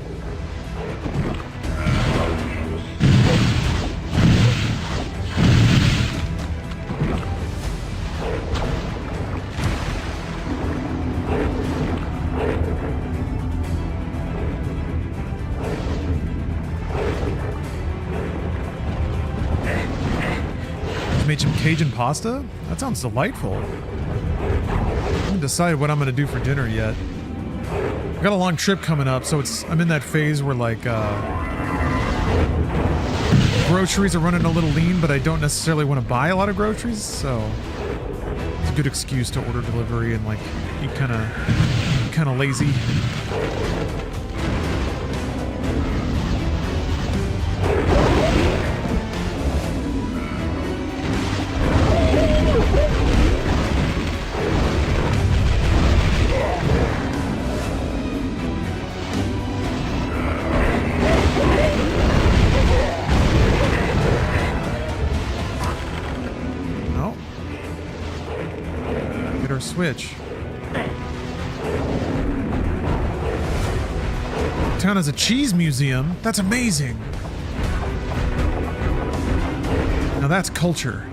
Made some Cajun pasta? That sounds delightful. I haven't decided what I'm gonna do for dinner yet. I got a long trip coming up, so I'm in that phase where like groceries are running a little lean, but I don't necessarily want to buy a lot of groceries, so it's a good excuse to order delivery and like be kind of lazy. Switch. Town has a cheese museum. That's amazing. Now that's culture.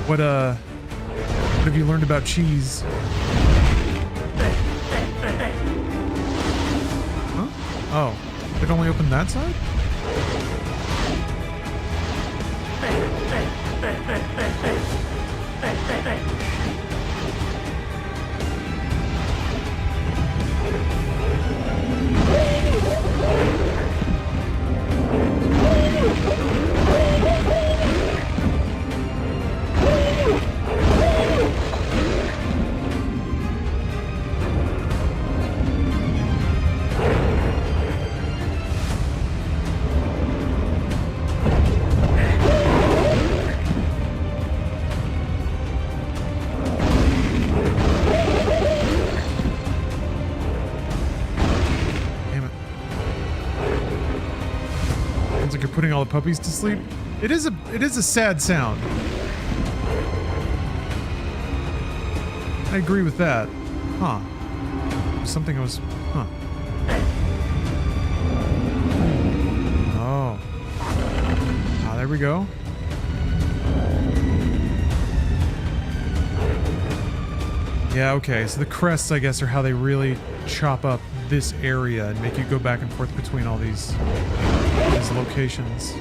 What have you learned about cheese? Huh? Oh. It only opened that side? like you're putting all the puppies to sleep. It is a sad sound. I agree with that. Huh. Something I was... Huh. Oh. Ah, there we go. Yeah, okay. So the crests, I guess, are how they really chop up this area and make you go back and forth between all these locations.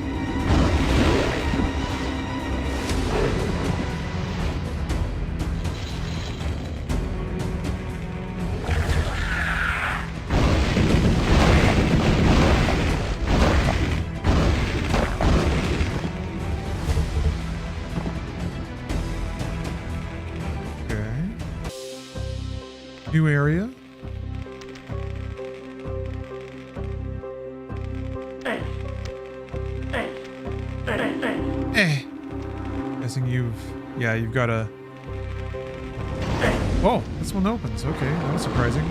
New area. Guessing you've got a... Oh, this one opens. Okay, that was surprising.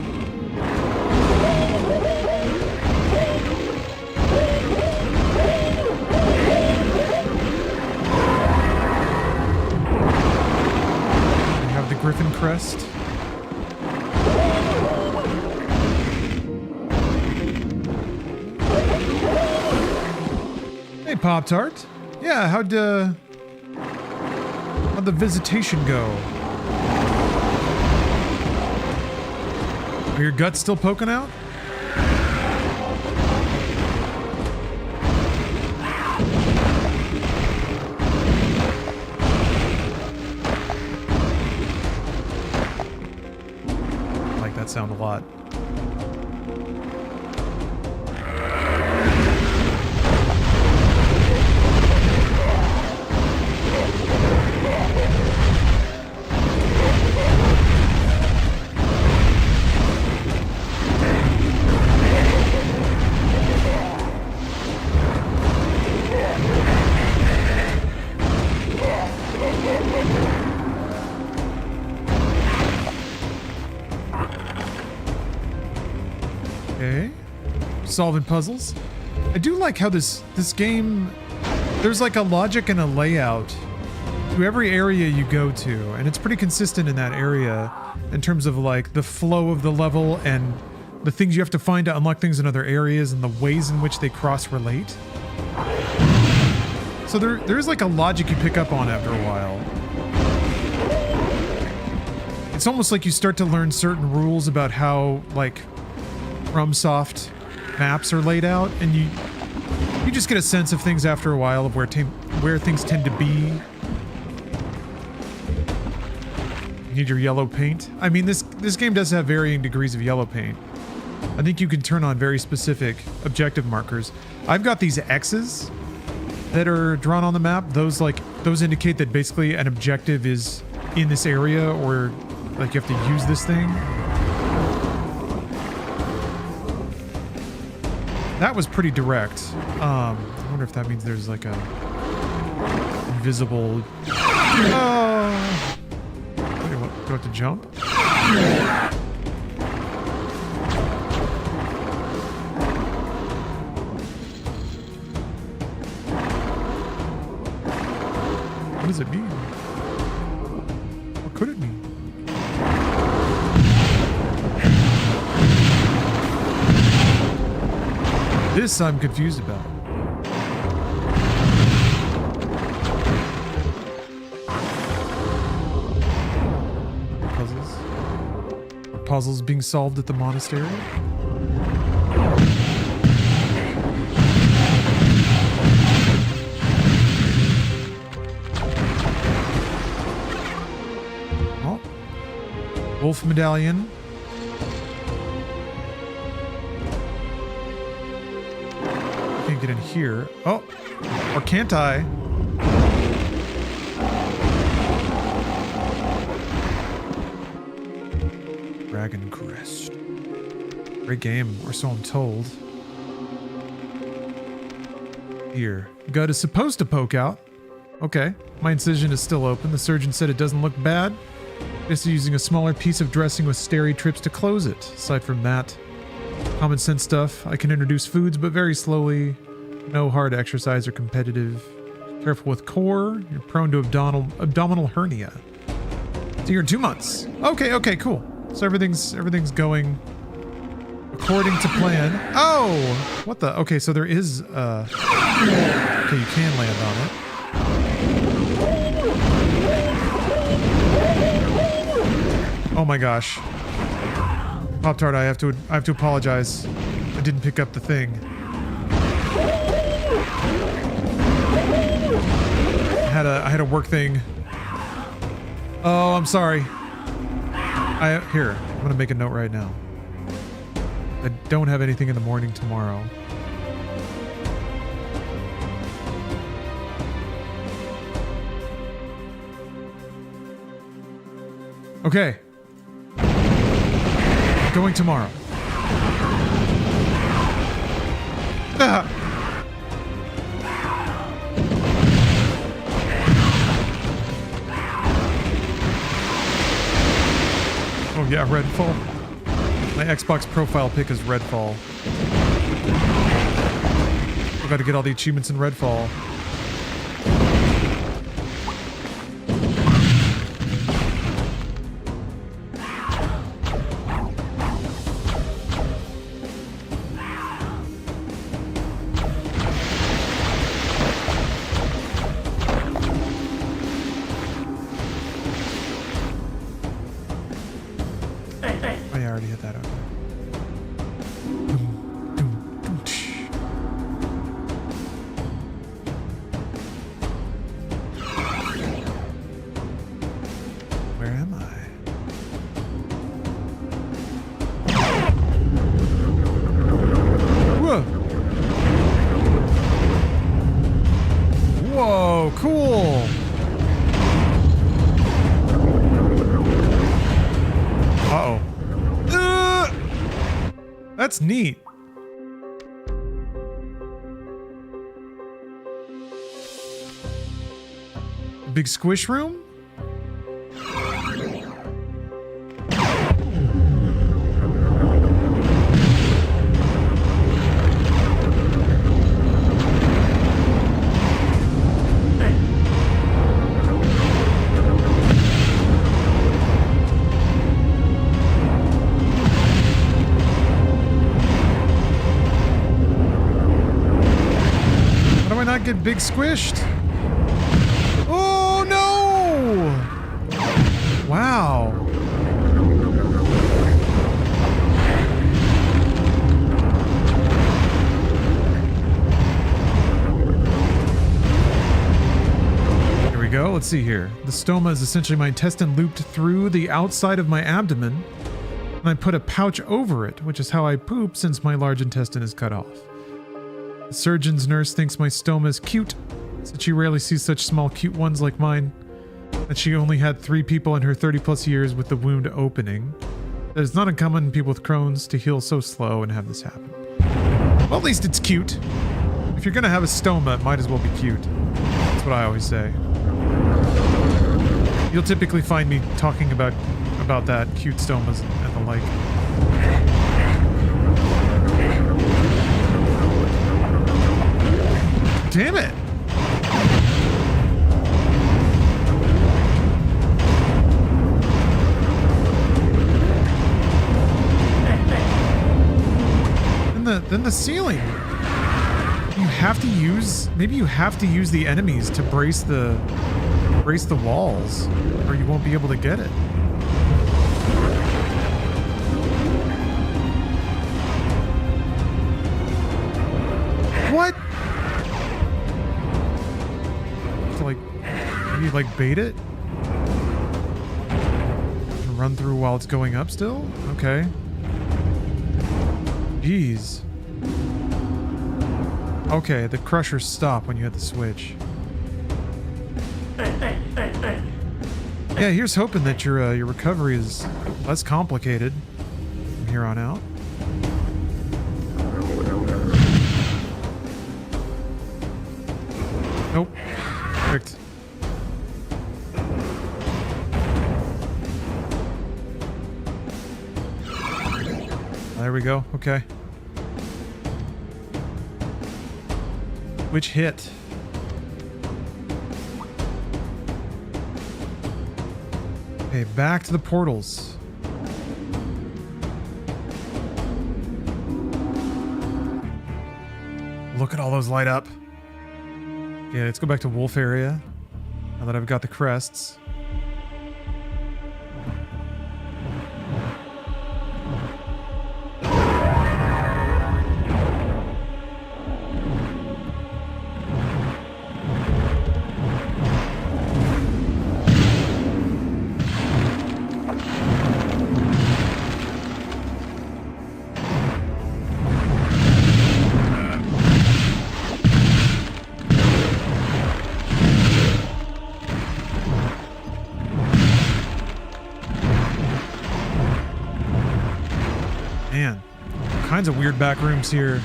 We have the Griffin crest. Hey, Pop-Tart. Yeah, how'd the visitation go? Are your guts still poking out? I like that sound a lot. Okay. Solving puzzles. I do like how this game, there's like a logic and a layout to every area you go to, and it's pretty consistent in that area in terms of like the flow of the level and the things you have to find to unlock things in other areas and the ways in which they cross-relate. So there's like a logic you pick up on after a while. It's almost like you start to learn certain rules about how like FromSoft maps are laid out, and you just get a sense of things after a while of where things tend to be. You need your yellow paint. I mean, this game does have varying degrees of yellow paint. I think you can turn on very specific objective markers. I've got these X's that are drawn on the map. Those indicate that basically an objective is in this area, or like you have to use this thing. That was pretty direct. I wonder if that means there's like a invisible... Oh! Wait, what? Do I have to jump? What does it mean? What could it mean? This I'm confused about. Puzzles? Are puzzles being solved at the monastery? Oh. Wolf medallion. Get in here. Oh, or can't I? Dragon Crest. Great game, or so I'm told. Here. Gut is supposed to poke out. Okay. My incision is still open. The surgeon said it doesn't look bad. Just using a smaller piece of dressing with steri trips to close it. Aside from that, common sense stuff. I can introduce foods, but very slowly. No hard exercise or competitive. Careful with core. You're prone to abdominal hernia. So you're in 2 months. Okay, cool. So everything's going according to plan. Oh, what the? Okay, so there is. Okay, you can land on it. Oh my gosh. Pop-Tart, I have to apologize. I didn't pick up the thing. I had a work thing. Oh, I'm sorry. Here, I'm gonna make a note right now. I don't have anything in the morning tomorrow. Okay. Going tomorrow. Ah. Oh yeah, Redfall. My Xbox profile pic is Redfall. I've got to get all the achievements in Redfall. Whoa, cool. Uh-oh. That's neat. Big squish room? Get big squished. Oh no! Wow. Here we go. Let's see here. The stoma is essentially my intestine looped through the outside of my abdomen, and I put a pouch over it, which is how I poop since my large intestine is cut off. The surgeon's nurse thinks my stoma is cute, since she rarely sees such small cute ones like mine, that she only had 3 people in her 30+ years with the wound opening. That it's not uncommon in people with Crohn's to heal so slow and have this happen. Well, at least it's cute. If you're gonna have a stoma, it might as well be cute. That's what I always say. You'll typically find me talking about that, cute stomas and the like. Damn it! Then the ceiling. You have to use, maybe you have to use the enemies to brace the walls, or you won't be able to get it. What? You like bait it? Run through while it's going up still? Okay. Jeez. Okay, the crushers stop when you hit the switch. Yeah, here's hoping that your recovery is less complicated from here on out. Nope. Perfect. There we go. Okay. Which hit? Okay, back to the portals. Look at all those light up. Yeah, let's go back to Wolf area. Now that I've got the crests. Man, all kinds of weird back rooms here.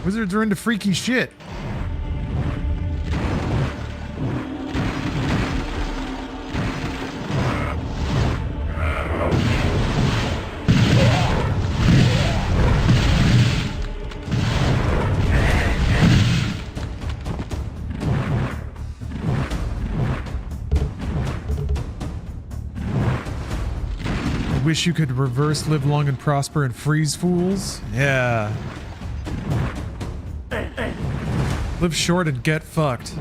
Wizards are into freaky shit. Wish you could reverse live long and prosper and freeze fools. Yeah. Live short and get fucked.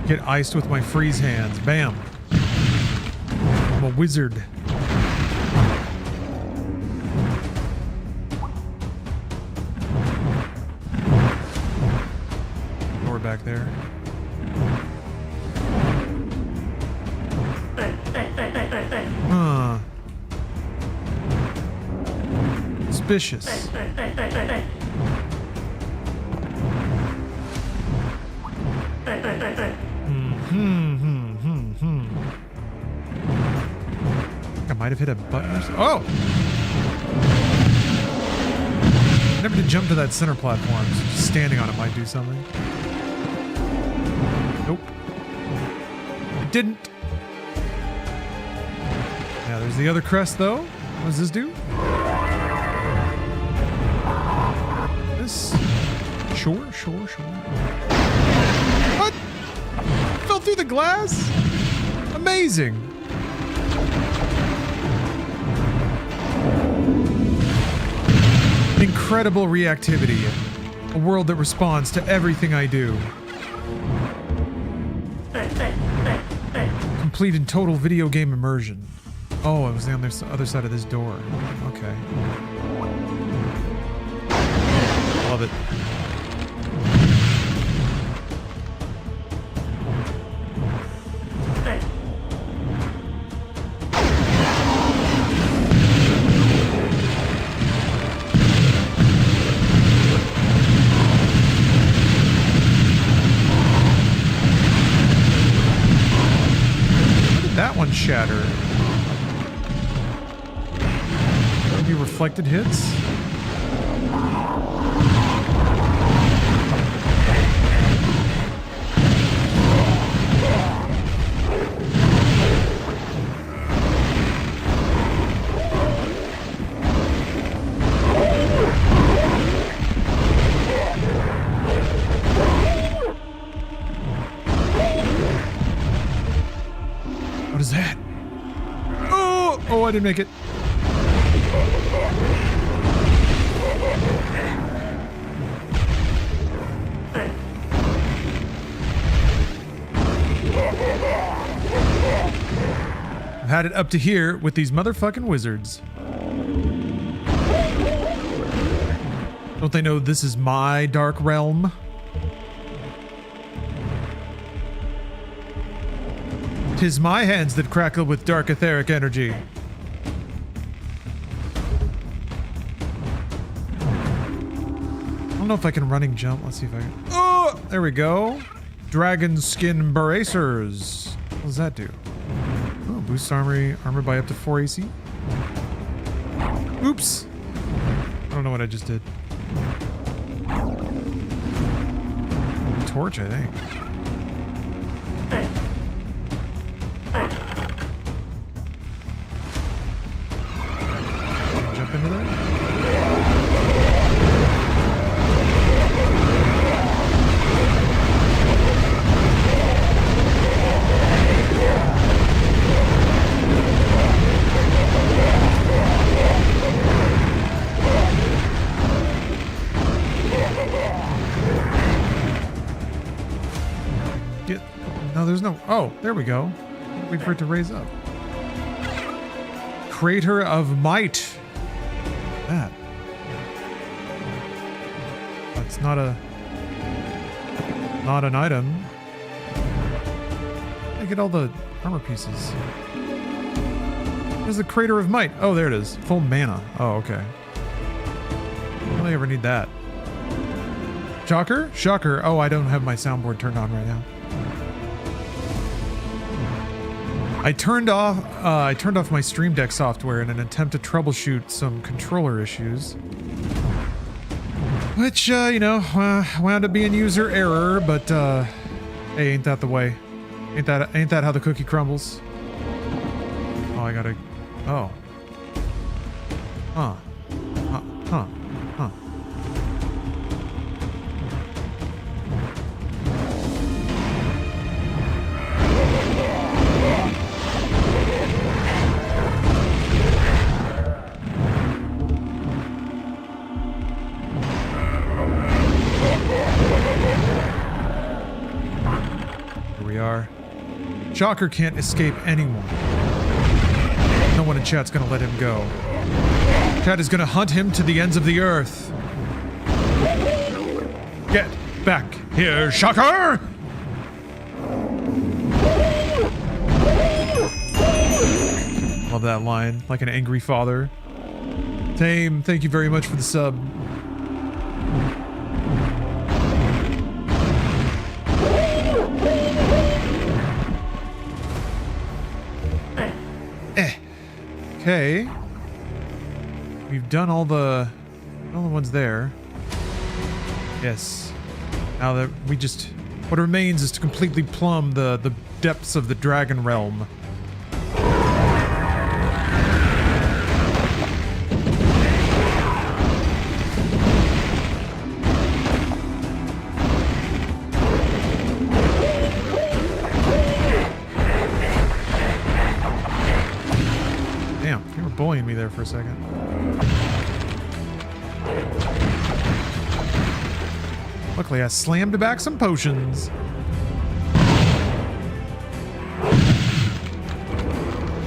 Get iced with my freeze hands. Bam. I'm a wizard. Door back there. Huh. Suspicious. I might have hit a button or something. Oh! I never did jump to that center platform, so just standing on it might do something. Nope. It didn't. Yeah, there's the other crest, though. What does this do? This? Sure. What? Fell through the glass? Amazing. Incredible reactivity. A world that responds to everything I do. Complete and total video game immersion. Oh, I was on the other side of this door. Okay. Love it. How did that one shatter? Maybe reflected hits? What is that? Oh, I didn't make it. I've had it up to here with these motherfucking wizards. Don't they know this is my dark realm? Tis my hands that crackle with dark etheric energy. I don't know if I can running jump. Let's see if I can. Oh, there we go. Dragon skin bracers. What does that do? Oh, boosts armor by up to 4 AC. Oops. I don't know what I just did. Torch, I think. Oh, there we go. Wait for it to raise up. Crater of Might. That. That's not an item. I get all the armor pieces. There's the Crater of Might. Oh, there it is. Full mana. Oh, okay. I only ever need that. Shocker? Shocker. Oh, I don't have my soundboard turned on right now. I turned off my Stream Deck software in an attempt to troubleshoot some controller issues. Which, you know, wound up being user error, but, hey, ain't that the way? Ain't that how the cookie crumbles? Oh, I gotta... Oh. Huh. Huh. Here we are. Shocker can't escape anyone. No one in chat's gonna let him go. Chat is gonna hunt him to the ends of the earth. Get back here, Shocker! Love that line, like an angry father. Tame, thank you very much for the sub. Okay. We've done all the ones there. Yes. Now that we just... What remains is to completely plumb the depths of the Dragon Realm. Bullying me there for a second. Luckily, I slammed back some potions.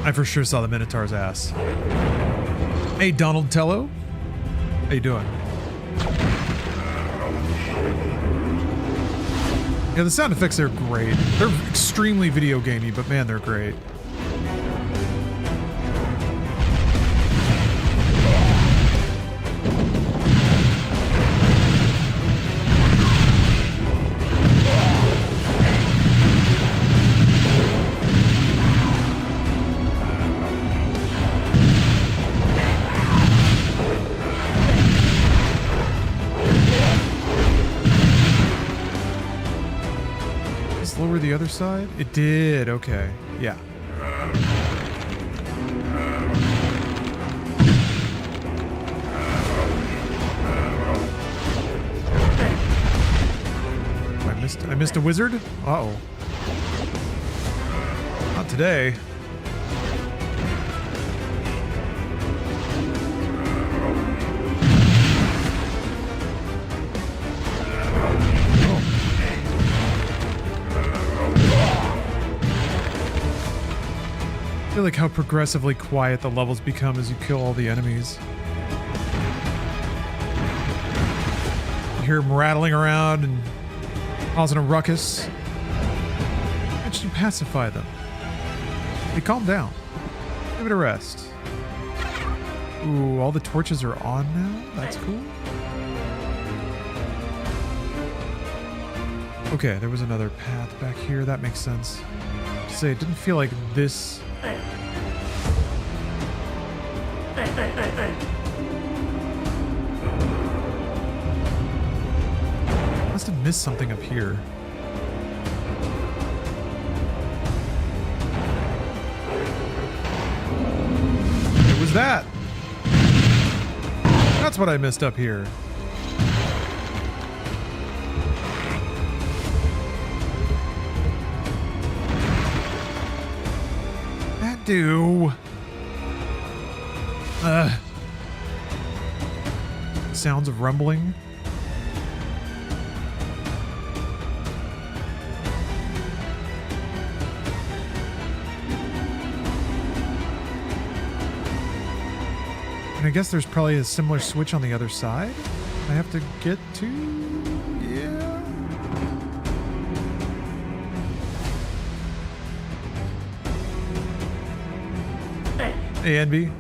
I for sure saw the Minotaur's ass. Hey, Donald Tello. How you doing? Yeah, the sound effects are great. They're extremely video gamey, but man, they're great. The other side? It did, okay. Yeah. I missed a wizard? Uh-oh. Not today. I feel like how progressively quiet the levels become as you kill all the enemies. You hear them rattling around and causing a ruckus. How should you pacify them? Hey, calm down. Give it a rest. Ooh, all the torches are on now? That's cool. Okay, there was another path back here. That makes sense. Say, it didn't feel like this... Must have missed something up here. It was that! That's what I missed up here. That do. Sounds of rumbling. And I guess there's probably a similar switch on the other side I have to get to. Yeah. A and B.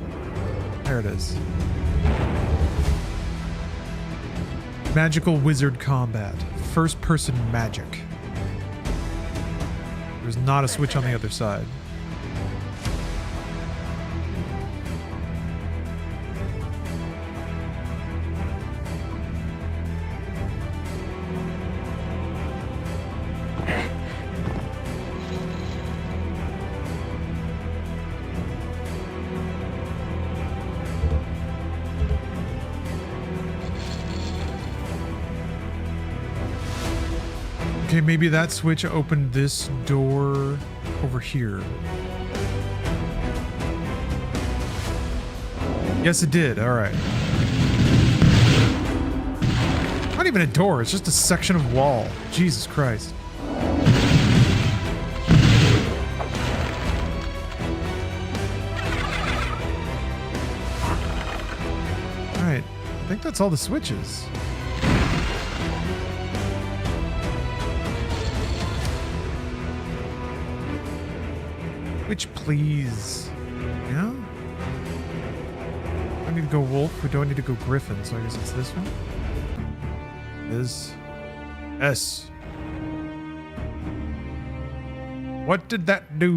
There it is. Magical wizard combat. First person magic. There's not a switch on the other side. Okay, maybe that switch opened this door over here. Yes, it did. All right. Not even a door. It's just a section of wall. Jesus Christ. All right. I think that's all the switches. Which, please. Yeah? I need to go wolf. We don't need to go griffin, so I guess it's this one. Is S. What did that do?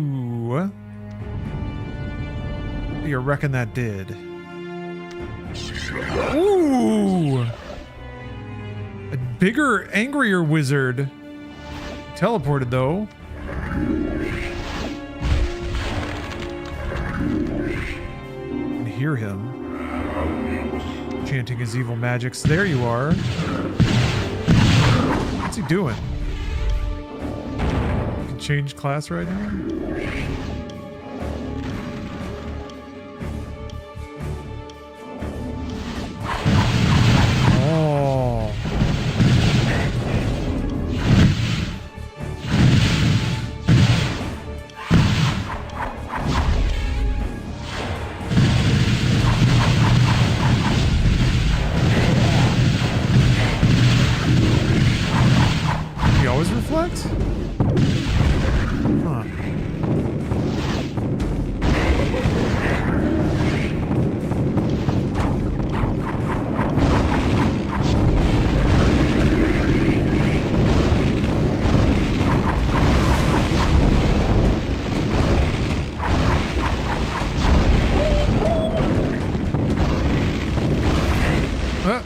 What do you reckon that did? Ooh! A bigger, angrier wizard. Teleported, though. Hear him chanting his evil magics. There you are. What's he doing? You can change class right now. Oh. Reflect? Huh.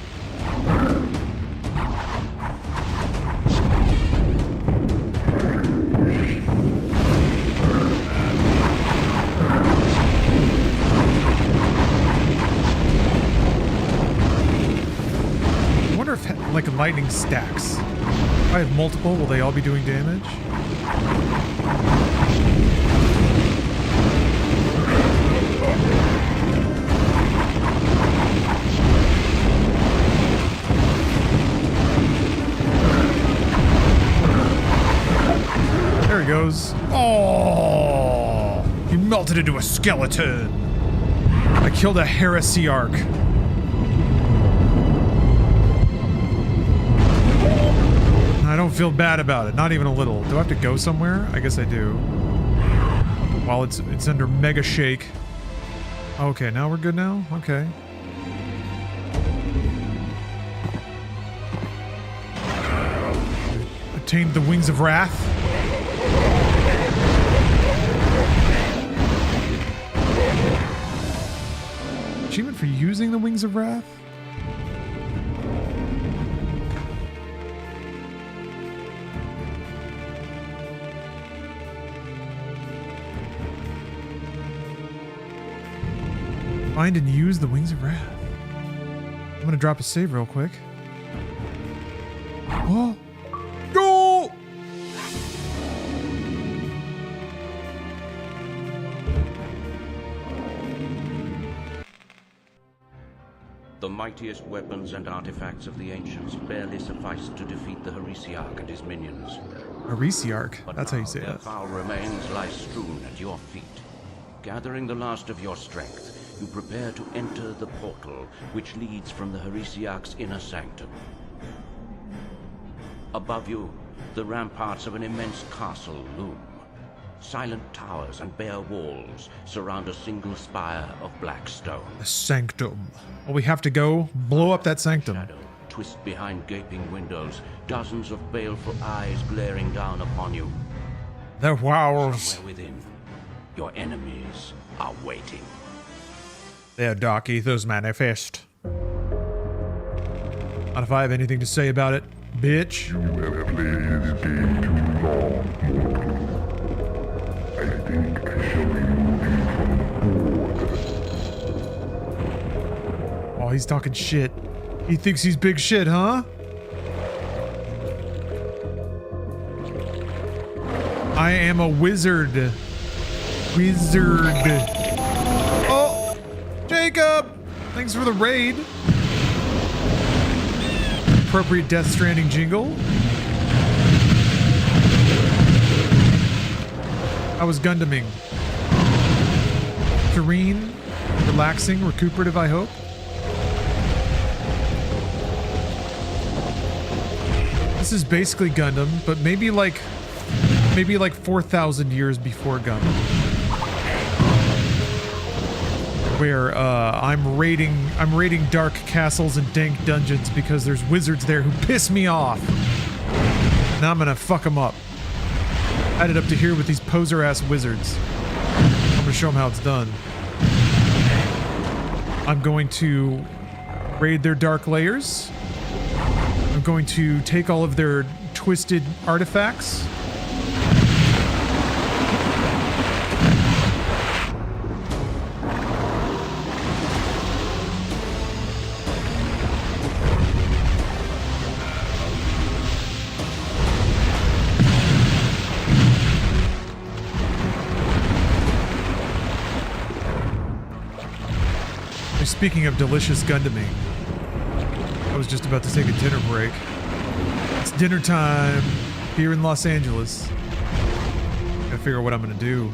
Like lightning stacks. If I have multiple, will they all be doing damage? There he goes. Oh! He melted into a skeleton. I killed a Heresiarch. I don't feel bad about it, not even a little. Do I have to go somewhere? I guess I do. While it's under mega shake. Okay, now we're good now? Okay. Attained the Wings of Wrath. Achievement for using the Wings of Wrath? Find and use the Wings of Wrath. I'm gonna drop a save real quick. Oh! Go! The mightiest weapons and artifacts of the ancients barely sufficed to defeat the Heresiarch and his minions. Heresiarch? But that's how you say their that. foul remains lie strewn at your feet. Gathering the last of your strength, you prepare to enter the portal which leads from the Heresiarch's inner sanctum. Above you, the ramparts of an immense castle loom. Silent towers and bare walls surround a single spire of black stone. The sanctum. Well, we have to go blow up that sanctum. Shadow twist behind gaping windows, dozens of baleful eyes glaring down upon you. The wowers. Somewhere within, your enemies are waiting. Their dark ethos manifest. Not if I have anything to say about it, bitch. You have played this game too long, mortal. I think I shall remove you from the board. Oh, he's talking shit. He thinks he's big shit, huh? I am a wizard. Wizard. Oh, Jacob! Thanks for the raid. Appropriate Death Stranding jingle. I was Gundaming. Serene, relaxing, recuperative, I hope. This is basically Gundam, but maybe like 4,000 years before Gundam. Where I'm raiding dark castles and dank dungeons because there's wizards there who piss me off. Now I'm gonna fuck them up. Add it up to here with these poser ass wizards. I'm gonna show them how it's done. I'm going to raid their dark layers. I'm going to take all of their twisted artifacts. Speaking of delicious Gundaming, I was just about to take a dinner break. It's dinner time here in Los Angeles. Gotta figure out what I'm gonna do.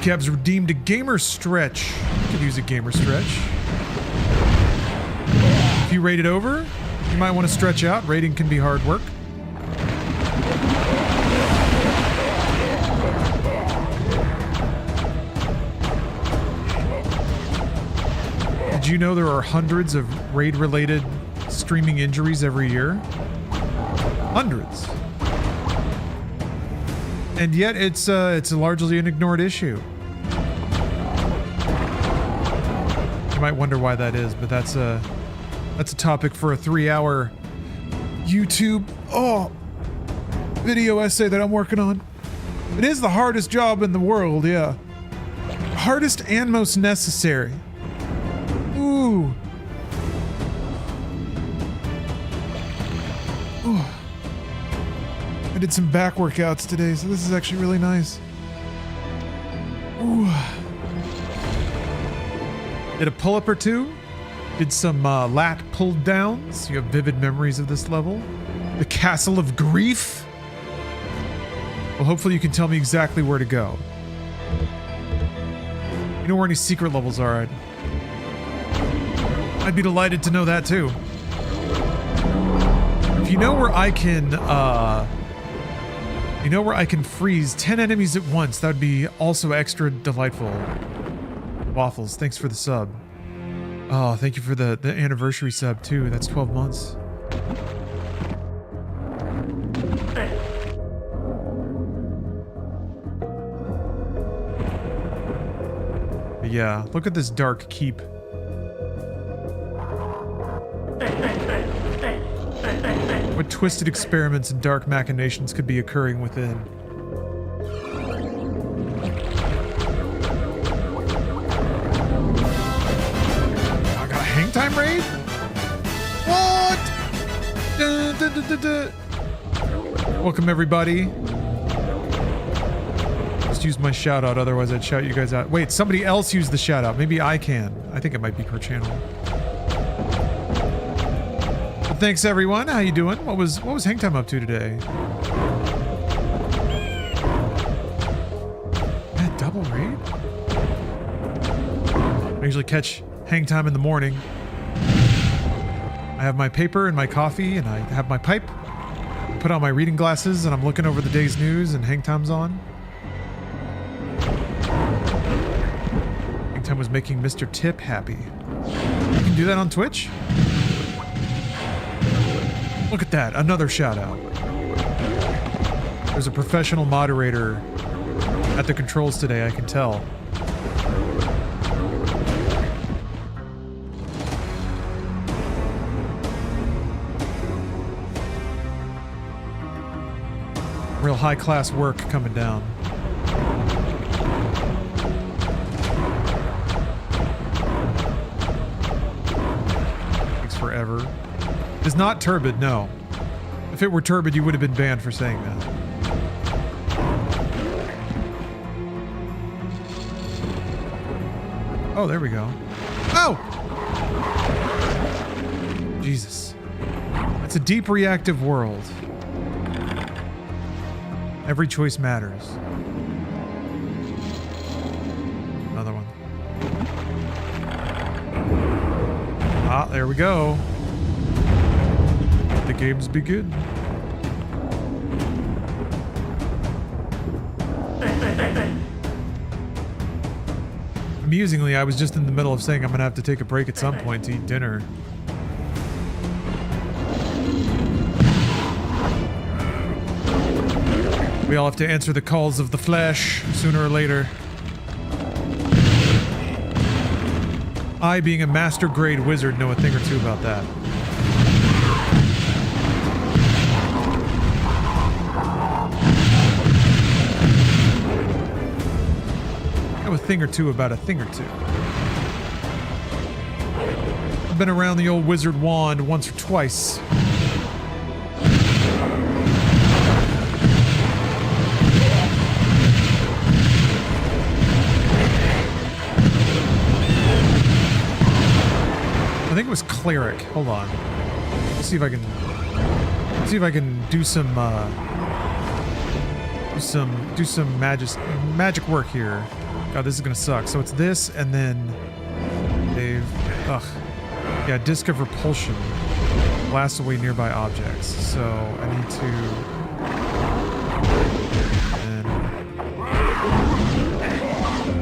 Cabs redeemed a gamer stretch. Could use a gamer stretch. If you raid it over, you might want to stretch out. Raiding can be hard work. Did you know there are hundreds of raid-related streaming injuries every year? Hundreds. And yet it's largely an ignored issue. You might wonder why that is, but that's a topic for a 3-hour YouTube video essay that I'm working on. It is the hardest job in the world, yeah. Hardest and most necessary. Ooh. Ooh. I did some back workouts today, so this is actually really nice. Ooh. Did a pull-up or two. Did some lat pulled downs. You have vivid memories of this level. The Castle of Grief. Well, hopefully you can tell me exactly where to go. You know where any secret levels are? I'd be delighted to know that too. If you know where I can freeze 10 enemies at once, that would be also extra delightful. Waffles, thanks for the sub. Oh, thank you for the anniversary sub too. That's 12 months. But yeah, look at this dark keep. What twisted experiments and dark machinations could be occurring within? I got a hang time raid? What? Welcome everybody. Just use my shout out, otherwise I'd shout you guys out. Wait, somebody else used the shout out. Maybe I can. I think it might be per channel. Thanks everyone. How you doing? What was Hang Time up to today? Yeah, double raid. I usually catch Hang Time in the morning. I have my paper and my coffee, and I have my pipe. Put on my reading glasses, and I'm looking over the day's news, and Hang Time's on. Hang Time was making Mr. Tip happy. You can do that on Twitch? Look at that, another shout out. There's a professional moderator at the controls today, I can tell. Real high-class work coming down. Takes forever. It's not turbid, no. If it were turbid, you would have been banned for saying that. Oh, there we go. Oh! Jesus. It's a deep reactive world. Every choice matters. Another one. Ah, there we go. The games begin. Amusingly, I was just in the middle of saying I'm gonna have to take a break at some point to eat dinner. We all have to answer the calls of the flesh sooner or later. I, being a master grade wizard, know a thing or two about that. Know a thing or two about a thing or two. I've been around the old wizard wand once or twice. I think it was cleric. Hold on. Let's see if I can do some magic work here. God, this is gonna suck. So it's this, and then yeah, disc of repulsion blasts away nearby objects. So I need to.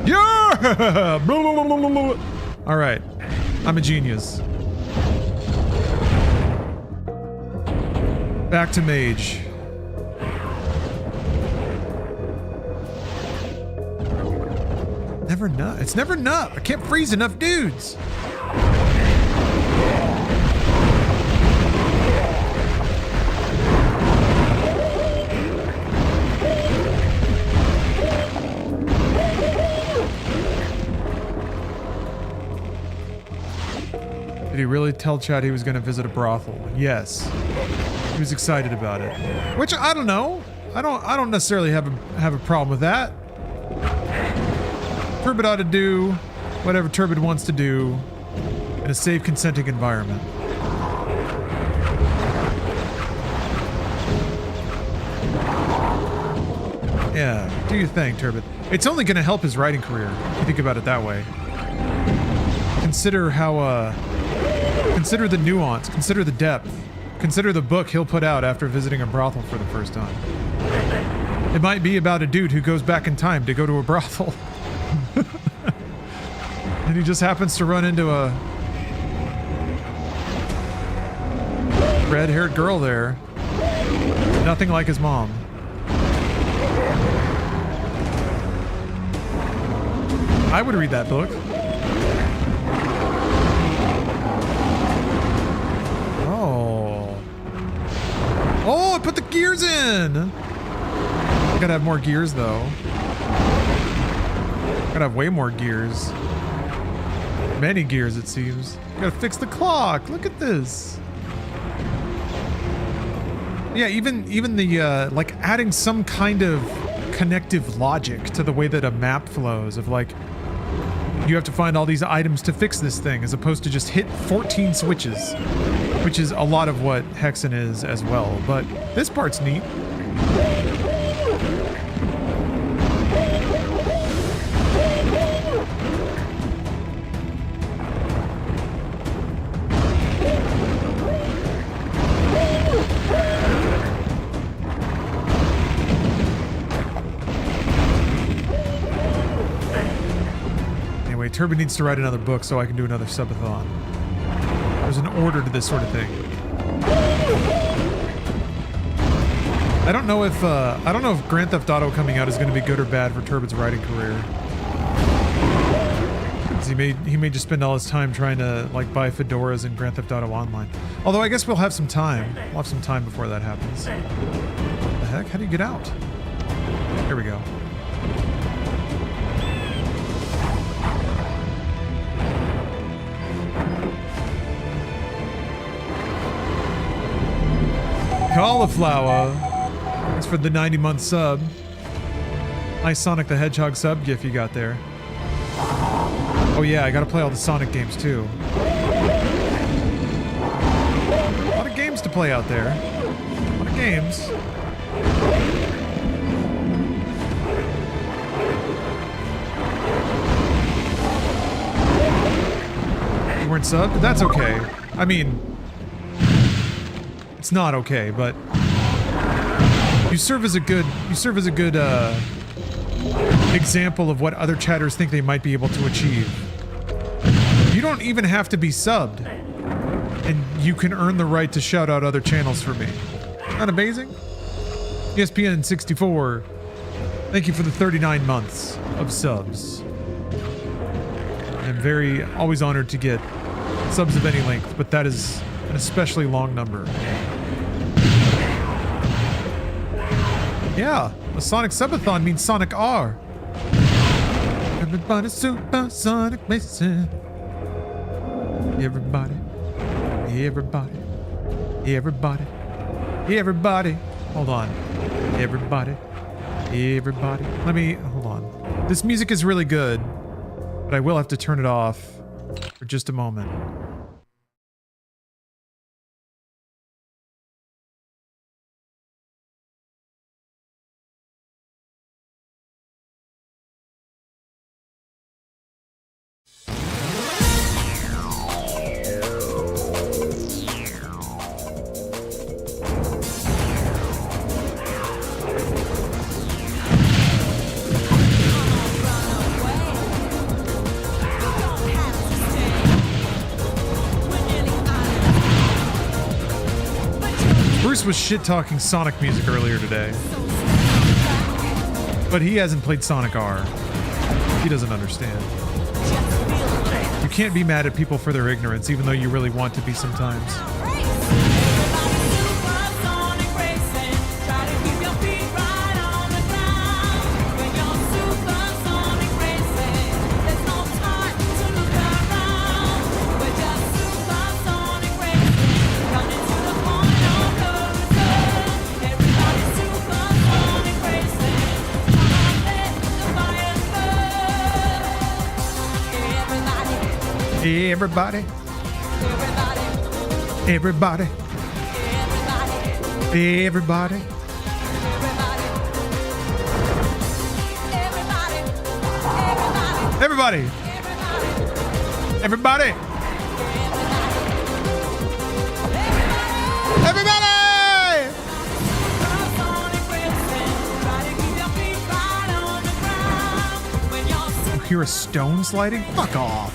Yeah! All right. I'm a genius. Back to mage. Never nut. It's never nut. I can't freeze enough dudes. Did he really tell Chad he was going to visit a brothel? Yes. He was excited about it. Which, I don't know. I don't necessarily have a problem with that. Turbid ought to do whatever Turbid wants to do in a safe, consenting environment. Yeah, do your thing, Turbid. It's only going to help his writing career, if you think about it that way. Consider how, consider the nuance, consider the depth, consider the book he'll put out after visiting a brothel for the first time. It might be about a dude who goes back in time to go to a brothel. And he just happens to run into a red-haired girl there. Nothing like his mom. I would read that book. Oh, I put the gears in! I gotta have more gears, though. Gotta have way more gears. Many gears, it seems. Gotta fix the clock! Look at this! Yeah, even the, like, adding some kind of connective logic to the way that a map flows, of, like, you have to find all these items to fix this thing, as opposed to just hit 14 switches, which is a lot of what Hexen is as well. But this part's neat. Turbin needs to write another book so I can do another subathon. There's an order to this sort of thing. I don't know if Grand Theft Auto coming out is going to be good or bad for Turbin's writing career. 'Cause he may just spend all his time trying to like buy fedoras in Grand Theft Auto Online. Although I guess we'll have some time. We'll have some time before that happens. What the heck? How do you get out? Here we go. Cauliflower. Thanks for the 90-month sub. Nice Sonic the Hedgehog sub gif you got there. Oh yeah, I gotta play all the Sonic games too. A lot of games to play out there. A lot of games. You weren't subbed? That's okay. I mean, it's not okay, but you serve as a good example of what other chatters think they might be able to achieve. You don't even have to be subbed, and you can earn the right to shout out other channels for me. Not amazing? ESPN 64, thank you for the 39 months of subs. I'm always honored to get subs of any length, but that is an especially long number. Yeah, a Sonic Subathon means Sonic R. Everybody super Sonic racing. Everybody. Everybody. Everybody. Everybody. Hold on. Everybody. Everybody. Hold on. This music is really good, but I will have to turn it off for just a moment. Was shit-talking Sonic music earlier today. But he hasn't played Sonic R. He doesn't understand. You can't be mad at people for their ignorance, even though you really want to be sometimes. Everybody. Everybody. Everybody. Everybody. Everybody. Everybody. You hear a stone sliding? Fuck off.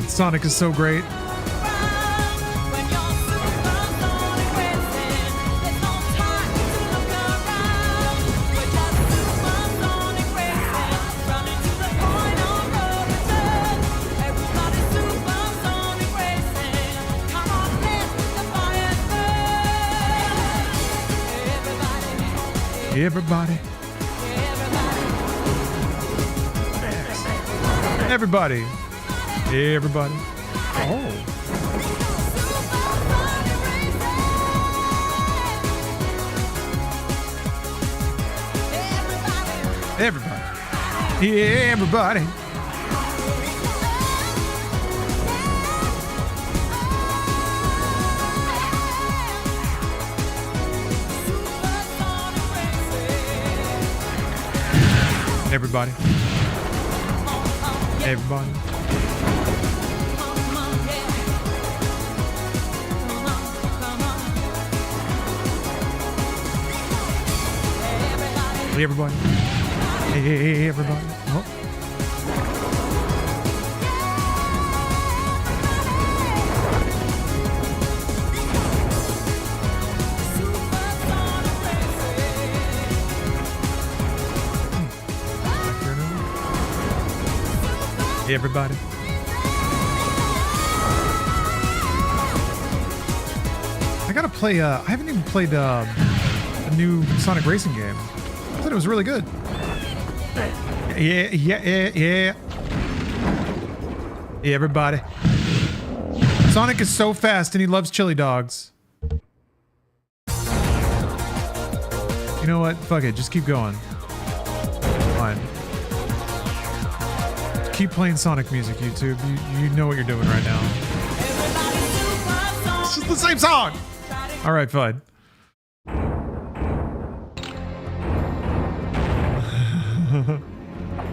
Sonic is so great. Everybody. Everybody. Everybody. Oh. Everybody. Yeah, everybody. Everybody. Everybody. Everybody. Hey, everybody. Oh. Everybody. I gotta play, I haven't even played a new Sonic racing game. I thought it was really good. Yeah. Everybody. Sonic is so fast and he loves chili dogs. You know what? Fuck it. Just keep going. Fine. Keep playing Sonic music, YouTube. You know what you're doing right now. It's just the same song. All right, fine.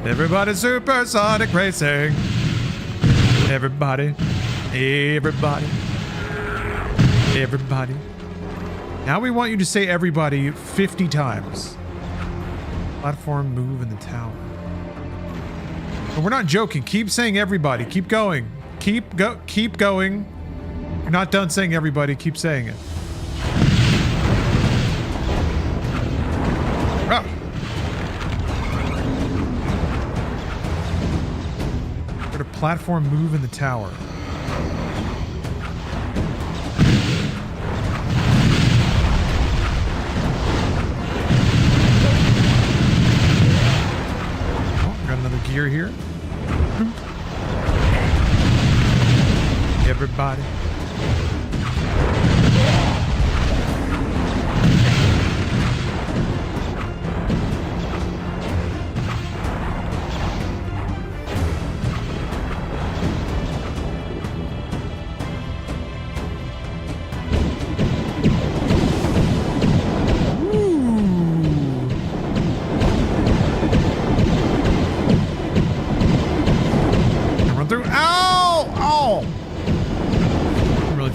Everybody supersonic racing. Everybody. Everybody. Everybody. Now we want you to say everybody 50 times. Platform move in the tower. But we're not joking. Keep saying everybody. Keep going. Keep going. You're not done saying everybody. Keep saying it. Oh. Got a platform move in the tower. Oh, got another gear here. Everybody.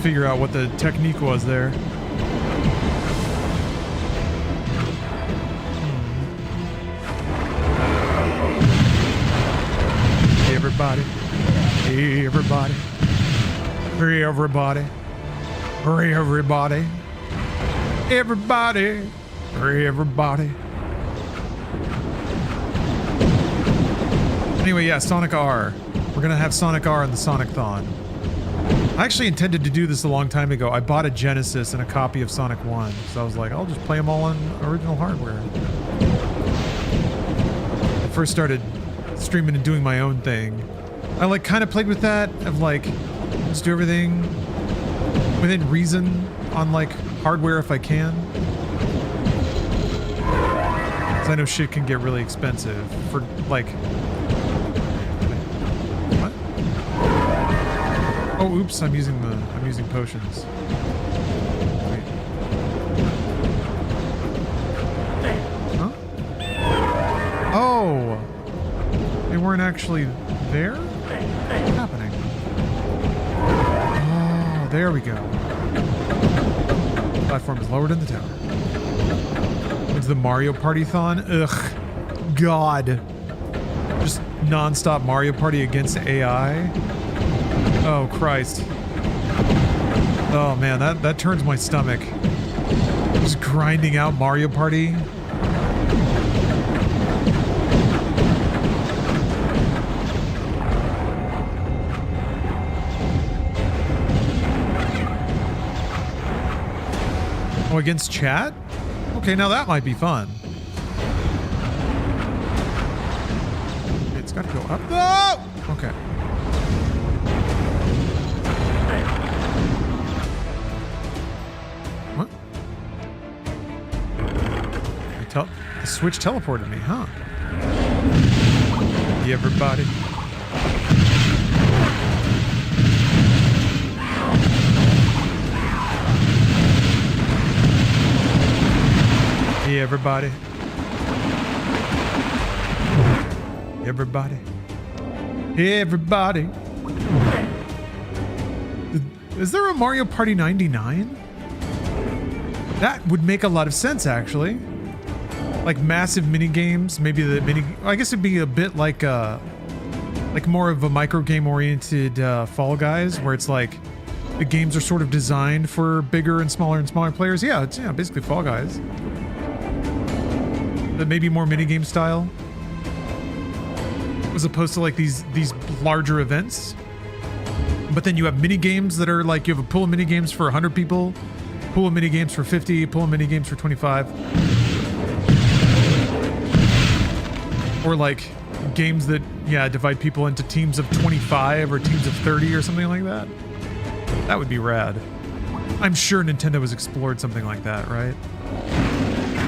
Figure out what the technique was there. Everybody. Everybody. Everybody. Everybody. Everybody. Everybody. Anyway, yeah, Sonic R. We're gonna have Sonic R in the Sonic-thon. I actually intended to do this a long time ago. I bought a Genesis and a copy of Sonic 1, so I was like, I'll just play them all on original hardware. I first started streaming and doing my own thing. I like kind of played with that of like, just do everything within reason on like hardware if I can. Because I know shit can get really expensive for like... Oh, oops! I'm using potions. Wait. Huh? Oh, they weren't actually there. What's happening? Oh, there we go. Platform is lowered in the tower. It's the Mario Party-thon. Ugh, God. Just non-stop Mario Party against AI. Oh, Christ. Oh, man, that turns my stomach. Just grinding out Mario Party. Oh, against chat? Okay, now that might be fun. gotta go up. Oh! Okay. What? The switch teleported me, huh? Hey, everybody. Hey, everybody. Everybody. Hey, everybody. Is there a Mario Party 99? That would make a lot of sense, actually. Like massive mini games, maybe the mini. I guess it'd be a bit like more of a micro game oriented Fall Guys, where it's like the games are sort of designed for bigger and smaller players. Yeah, it's basically Fall Guys, but maybe more mini game style, as opposed to like these larger events. But then you have mini games that are like, you have a pool of mini games for 100 people, pool of mini games for 50, pool of mini games for 25. Or like games that, divide people into teams of 25 or teams of 30 or something like that. That would be rad. I'm sure Nintendo has explored something like that, right?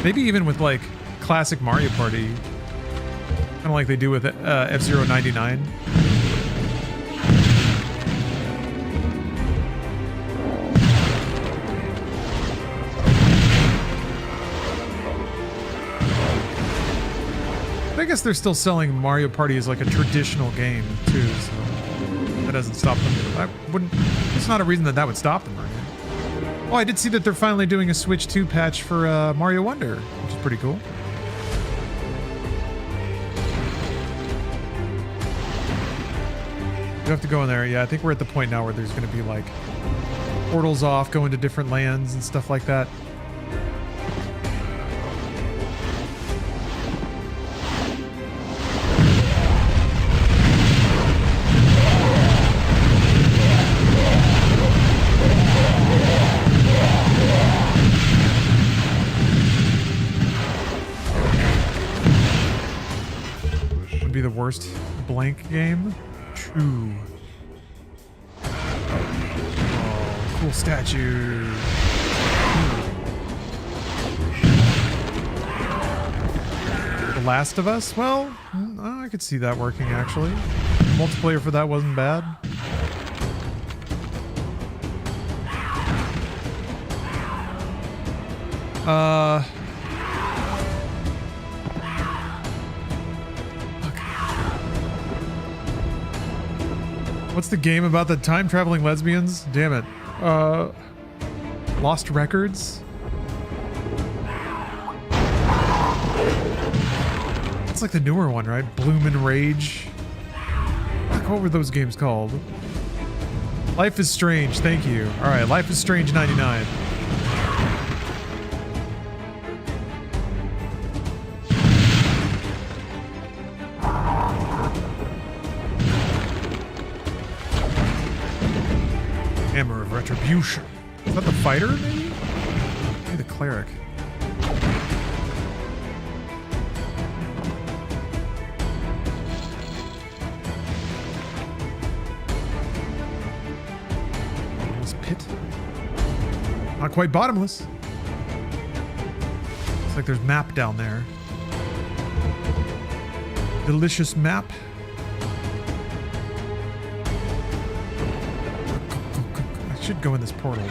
Maybe even with like classic Mario Party, kind of like they do with F-Zero 99. I guess they're still selling Mario Party as like a traditional game too, so that doesn't stop them. It's not a reason that would stop them right now. Oh, I did see that they're finally doing a Switch 2 patch for Mario Wonder, which is pretty cool. You have to go in there. Yeah, I think we're at the point now where there's going to be like portals off, going to different lands and stuff like that. Be the worst blank game. True. Oh, cool statue. The Last of Us? Well, I could see that working actually. Multiplayer for that wasn't bad. What's the game about the time-traveling lesbians? Damn it. Lost Records? It's like the newer one, right? Bloom and Rage. What were those games called? Life is Strange, thank you. Alright, Life is Strange 99. Hammer of Retribution. Is that the fighter, maybe? Maybe the cleric. Bottomless pit. Not quite bottomless. Looks like there's map down there. Delicious map. Should go in this portal.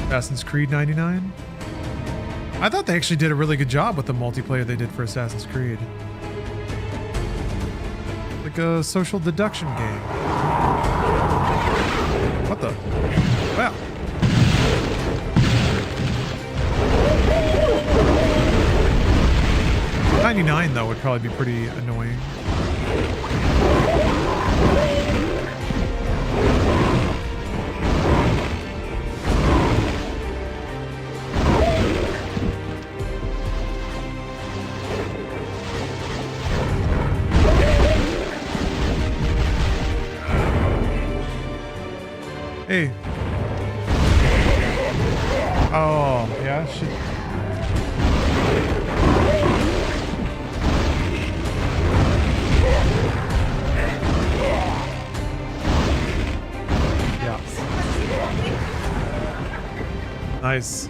Assassin's Creed 99. I thought they actually did a really good job with the multiplayer they did for Assassin's Creed. Like a social deduction game. What the? Wow. $99 though would probably be pretty annoying. Hey. Oh, yeah, shit. Nice.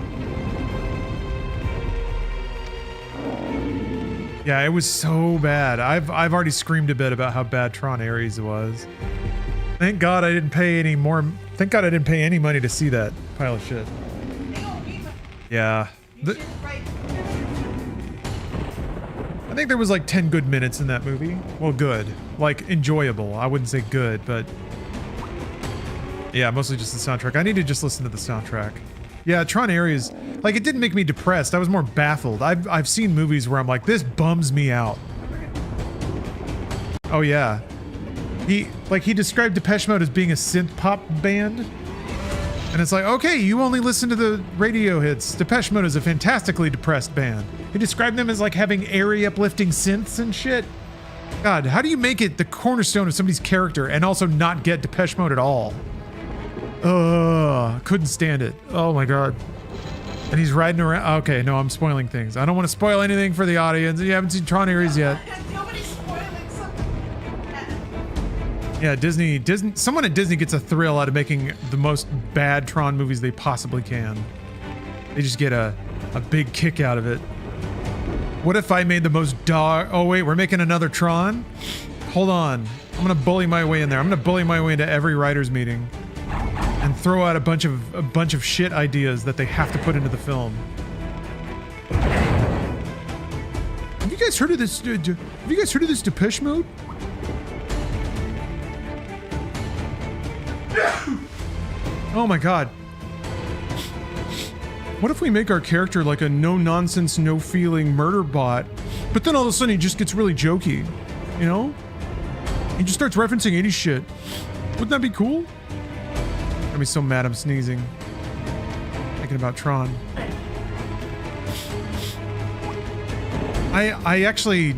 Yeah, it was so bad. I've already screamed a bit about how bad Tron Ares was. Thank God I didn't pay any more. Thank God I didn't pay any money to see that pile of shit. Yeah. I think there was like 10 good minutes in that movie. Well, good. Like, enjoyable. I wouldn't say good, but... yeah, mostly just the soundtrack. I need to just listen to the soundtrack. Yeah, Tron Ares, like, it didn't make me depressed. I was more baffled. I've seen movies where I'm like, this bums me out. Oh, yeah. He described Depeche Mode as being a synth pop band. And it's like, okay, you only listen to the radio hits. Depeche Mode is a fantastically depressed band. He described them as like having airy, uplifting synths and shit. God, how do you make it the cornerstone of somebody's character and also not get Depeche Mode at all? Ugh, couldn't stand it. Oh my God. And he's riding around. Okay, no, I'm spoiling things. I don't want to spoil anything for the audience. You haven't seen Tron Ares yet. Nobody's spoiling something. Yeah, Disney, someone at Disney gets a thrill out of making the most bad Tron movies they possibly can. They just get a big kick out of it. What if I made the most oh wait, we're making another Tron? Hold on. I'm gonna bully my way in there. I'm gonna bully my way into every writers meeting and throw out a bunch of shit ideas that they have to put into the film. Have you guys heard of this? Have you guys heard of this Depeche Mode? Oh my God. What if we make our character like a no-nonsense, no-feeling murder bot, but then all of a sudden he just gets really jokey, you know? He just starts referencing 80s shit. Wouldn't that be cool? I'd be so mad I'm sneezing. Thinking about Tron. I actually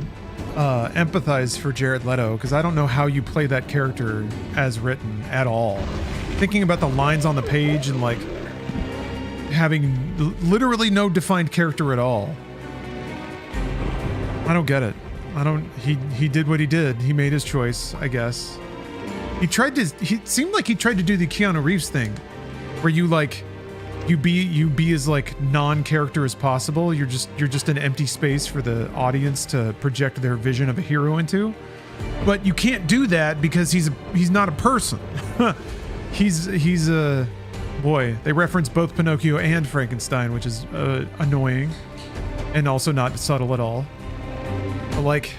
empathize for Jared Leto, because I don't know how you play that character as written at all. Thinking about the lines on the page and like having literally no defined character at all. I don't get it. He did what he did. He made his choice, I guess. He seemed like he tried to do the Keanu Reeves thing, where you be as like non-character as possible. You're just an empty space for the audience to project their vision of a hero into. But you can't do that because he's not a person. he's a boy. They reference both Pinocchio and Frankenstein, which is annoying and also not subtle at all. But like,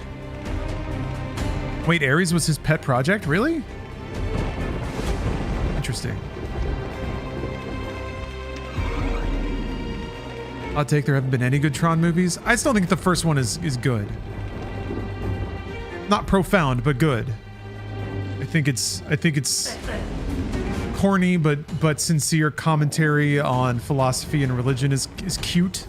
wait, Ares was his pet project? Really? Interesting. I'll take there haven't been any good Tron movies. I still think the first one is good. Not profound, but good. I think it's corny but sincere commentary on philosophy and religion is cute.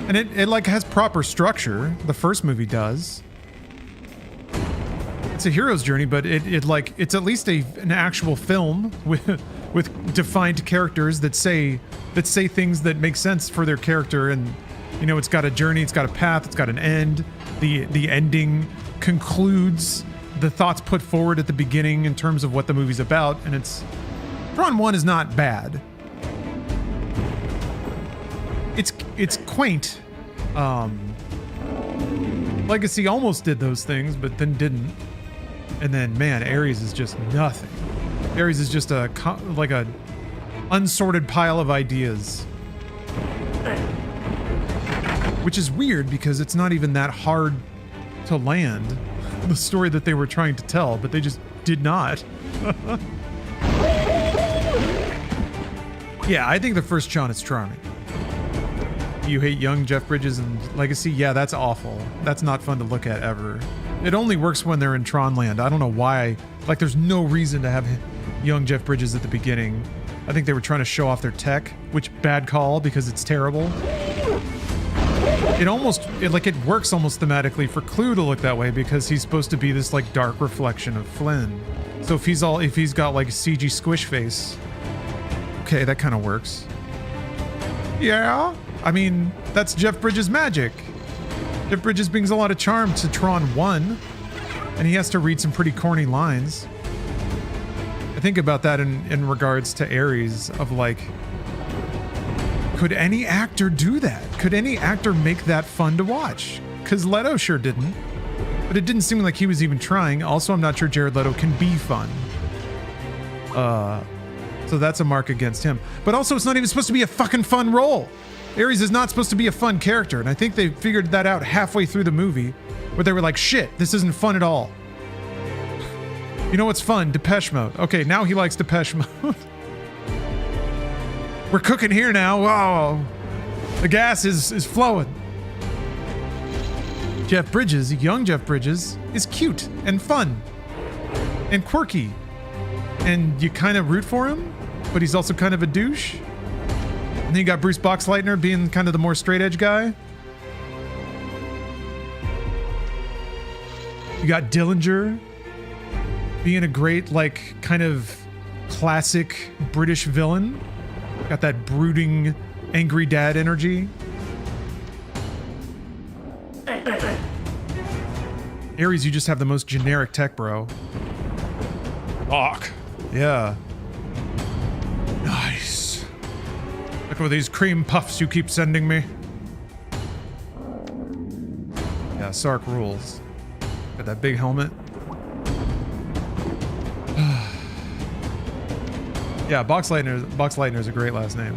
And it like has proper structure. The first movie does. It's a hero's journey, but it's at least an actual film with defined characters that say things that make sense for their character, and you know, it's got a journey, it's got a path, it's got an end. The ending concludes the thoughts put forward at the beginning in terms of what the movie's about, and Tron 1 is not bad. It's quaint. Legacy almost did those things, but then didn't. And then, man, Ares is just nothing. Ares is just like a unsorted pile of ideas. Which is weird because it's not even that hard to land the story that they were trying to tell, but they just did not. Yeah, I think the first Tron is charming. You hate young Jeff Bridges and Legacy? Yeah, that's awful. That's not fun to look at ever. It only works when they're in Tron land. I don't know why. Like, there's no reason to have young Jeff Bridges at the beginning. I think they were trying to show off their tech, which bad call because it's terrible. It works almost thematically for Clue to look that way because he's supposed to be this like dark reflection of Flynn. So if he's got like a CG squish face, okay, that kind of works. Yeah. I mean, that's Jeff Bridges' magic. Jeff Bridges brings a lot of charm to Tron 1. and he has to read some pretty corny lines. I think about that in regards to Ares of like, could any actor do that? Could any actor make that fun to watch? Because Leto sure didn't. But it didn't seem like he was even trying. Also, I'm not sure Jared Leto can be fun. So that's a mark against him. But also, it's not even supposed to be a fucking fun role. Ares is not supposed to be a fun character. And I think they figured that out halfway through the movie, where they were like, shit, this isn't fun at all. You know what's fun? Depeche Mode. Okay, now he likes Depeche Mode. We're cooking here now. Wow. The gas is flowing. Jeff Bridges, young Jeff Bridges, is cute and fun and quirky. And you kind of root for him, but he's also kind of a douche. And then you got Bruce Boxleitner being kind of the more straight edge guy. You got Dillinger being a great, like, kind of classic British villain. Got that brooding, angry dad energy. Ares, you just have the most generic tech, bro. Fuck. Yeah. Nice. Look at these cream puffs you keep sending me. Yeah, Sark rules. Got that big helmet. Yeah, Boxleitner is a great last name.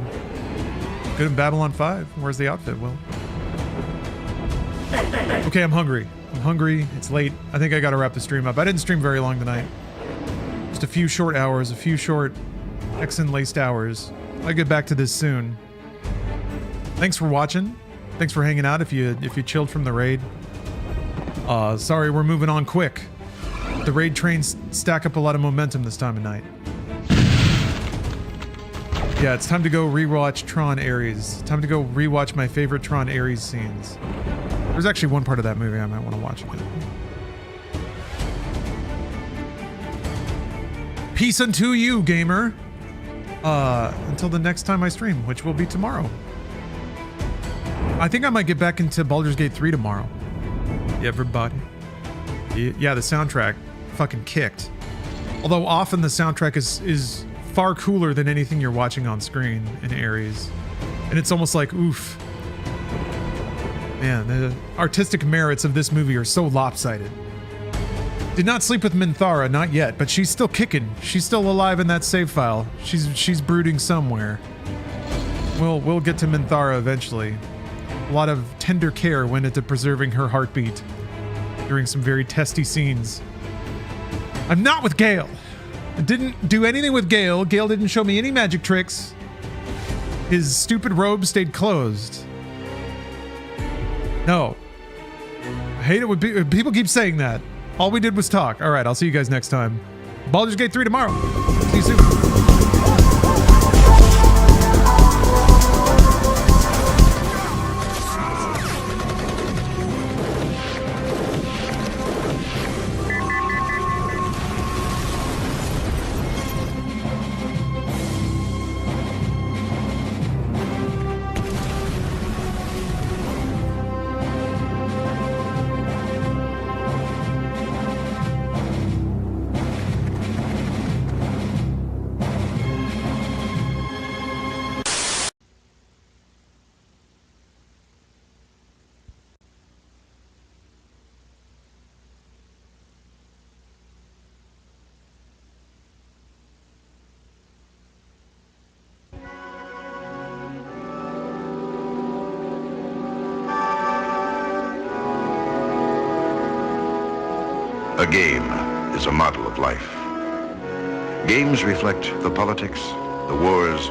Good in Babylon 5. Where's the outfit, Will? Okay, I'm hungry. It's late. I think I gotta wrap the stream up. I didn't stream very long tonight. Just a few short hours, a few short Hexen-laced hours. I'll get back to this soon. Thanks for watching. Thanks for hanging out if you chilled from the raid. Sorry, we're moving on quick. The raid trains stack up a lot of momentum this time of night. Yeah, it's time to go rewatch Tron Ares. Time to go rewatch my favorite Tron Ares scenes. There's actually one part of that movie I might want to watch again. Peace unto you, gamer. Until the next time I stream, which will be tomorrow. I think I might get back into Baldur's Gate 3 tomorrow. Everybody. Yeah, the soundtrack fucking kicked. Although often the soundtrack is far cooler than anything you're watching on screen in Ares. And it's almost like, oof. Man, the artistic merits of this movie are so lopsided. Did not sleep with Minthara, not yet, but she's still kicking. She's still alive in that save file. She's brooding somewhere. We'll get to Minthara eventually. A lot of tender care went into preserving her heartbeat during some very testy scenes. I'm not with Gale. I didn't do anything with Gale. Gale didn't show me any magic tricks. His stupid robe stayed closed. No. I hate it when people keep saying that. All we did was talk. All right, I'll see you guys next time. Baldur's Gate 3 tomorrow. See you soon. A game is a model of life. Games reflect the politics, the wars,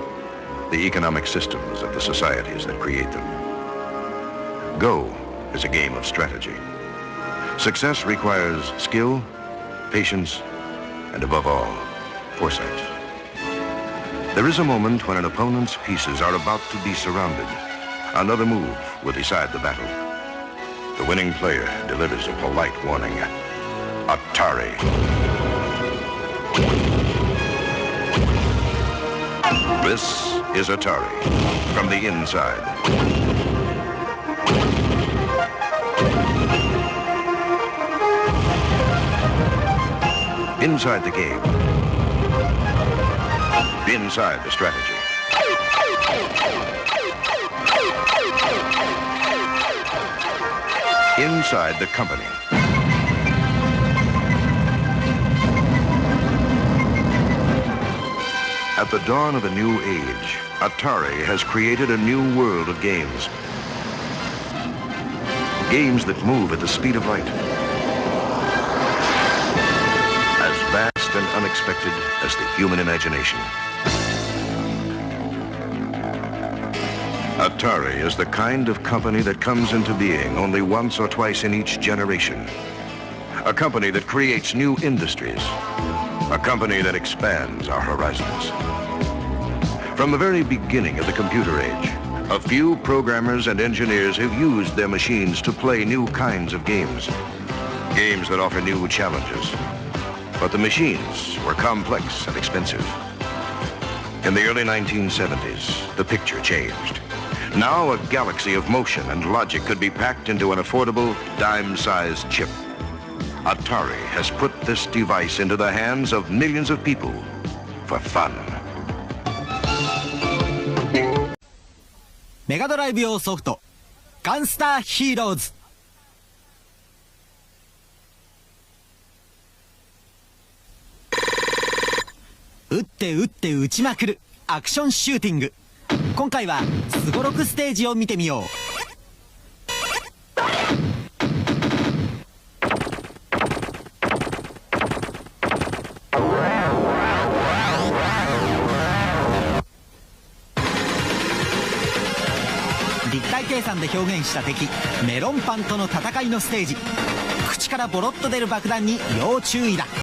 the economic systems of the societies that create them. Go is a game of strategy. Success requires skill, patience, and above all, foresight. There is a moment when an opponent's pieces are about to be surrounded. Another move will decide the battle. The winning player delivers a polite warning. Atari. This is Atari, from the inside. inside the game, inside the strategy. Inside the company. At the dawn of a new age, Atari has created a new world of games. Games that move at the speed of light. As vast and unexpected as the human imagination. Atari is the kind of company that comes into being only once or twice in each generation. A company that creates new industries. A company that expands our horizons. From the very beginning of the computer age, a few programmers and engineers have used their machines to play new kinds of games. Games that offer new challenges. But the machines were complex and expensive. In the early 1970s, the picture changed. Now a galaxy of motion and logic could be packed into an affordable, dime-sized chip. Atari has put this device into the hands of millions of people for fun. メガドライブ用ソフトガンスターヒーローズ。撃って撃って撃ちまくるアクションシューティング。今回はすごろくステージを見てみよう。立体計算で表現した敵メロンパンとの戦いのステージ。口からボロッと出る爆弾に要注意だ。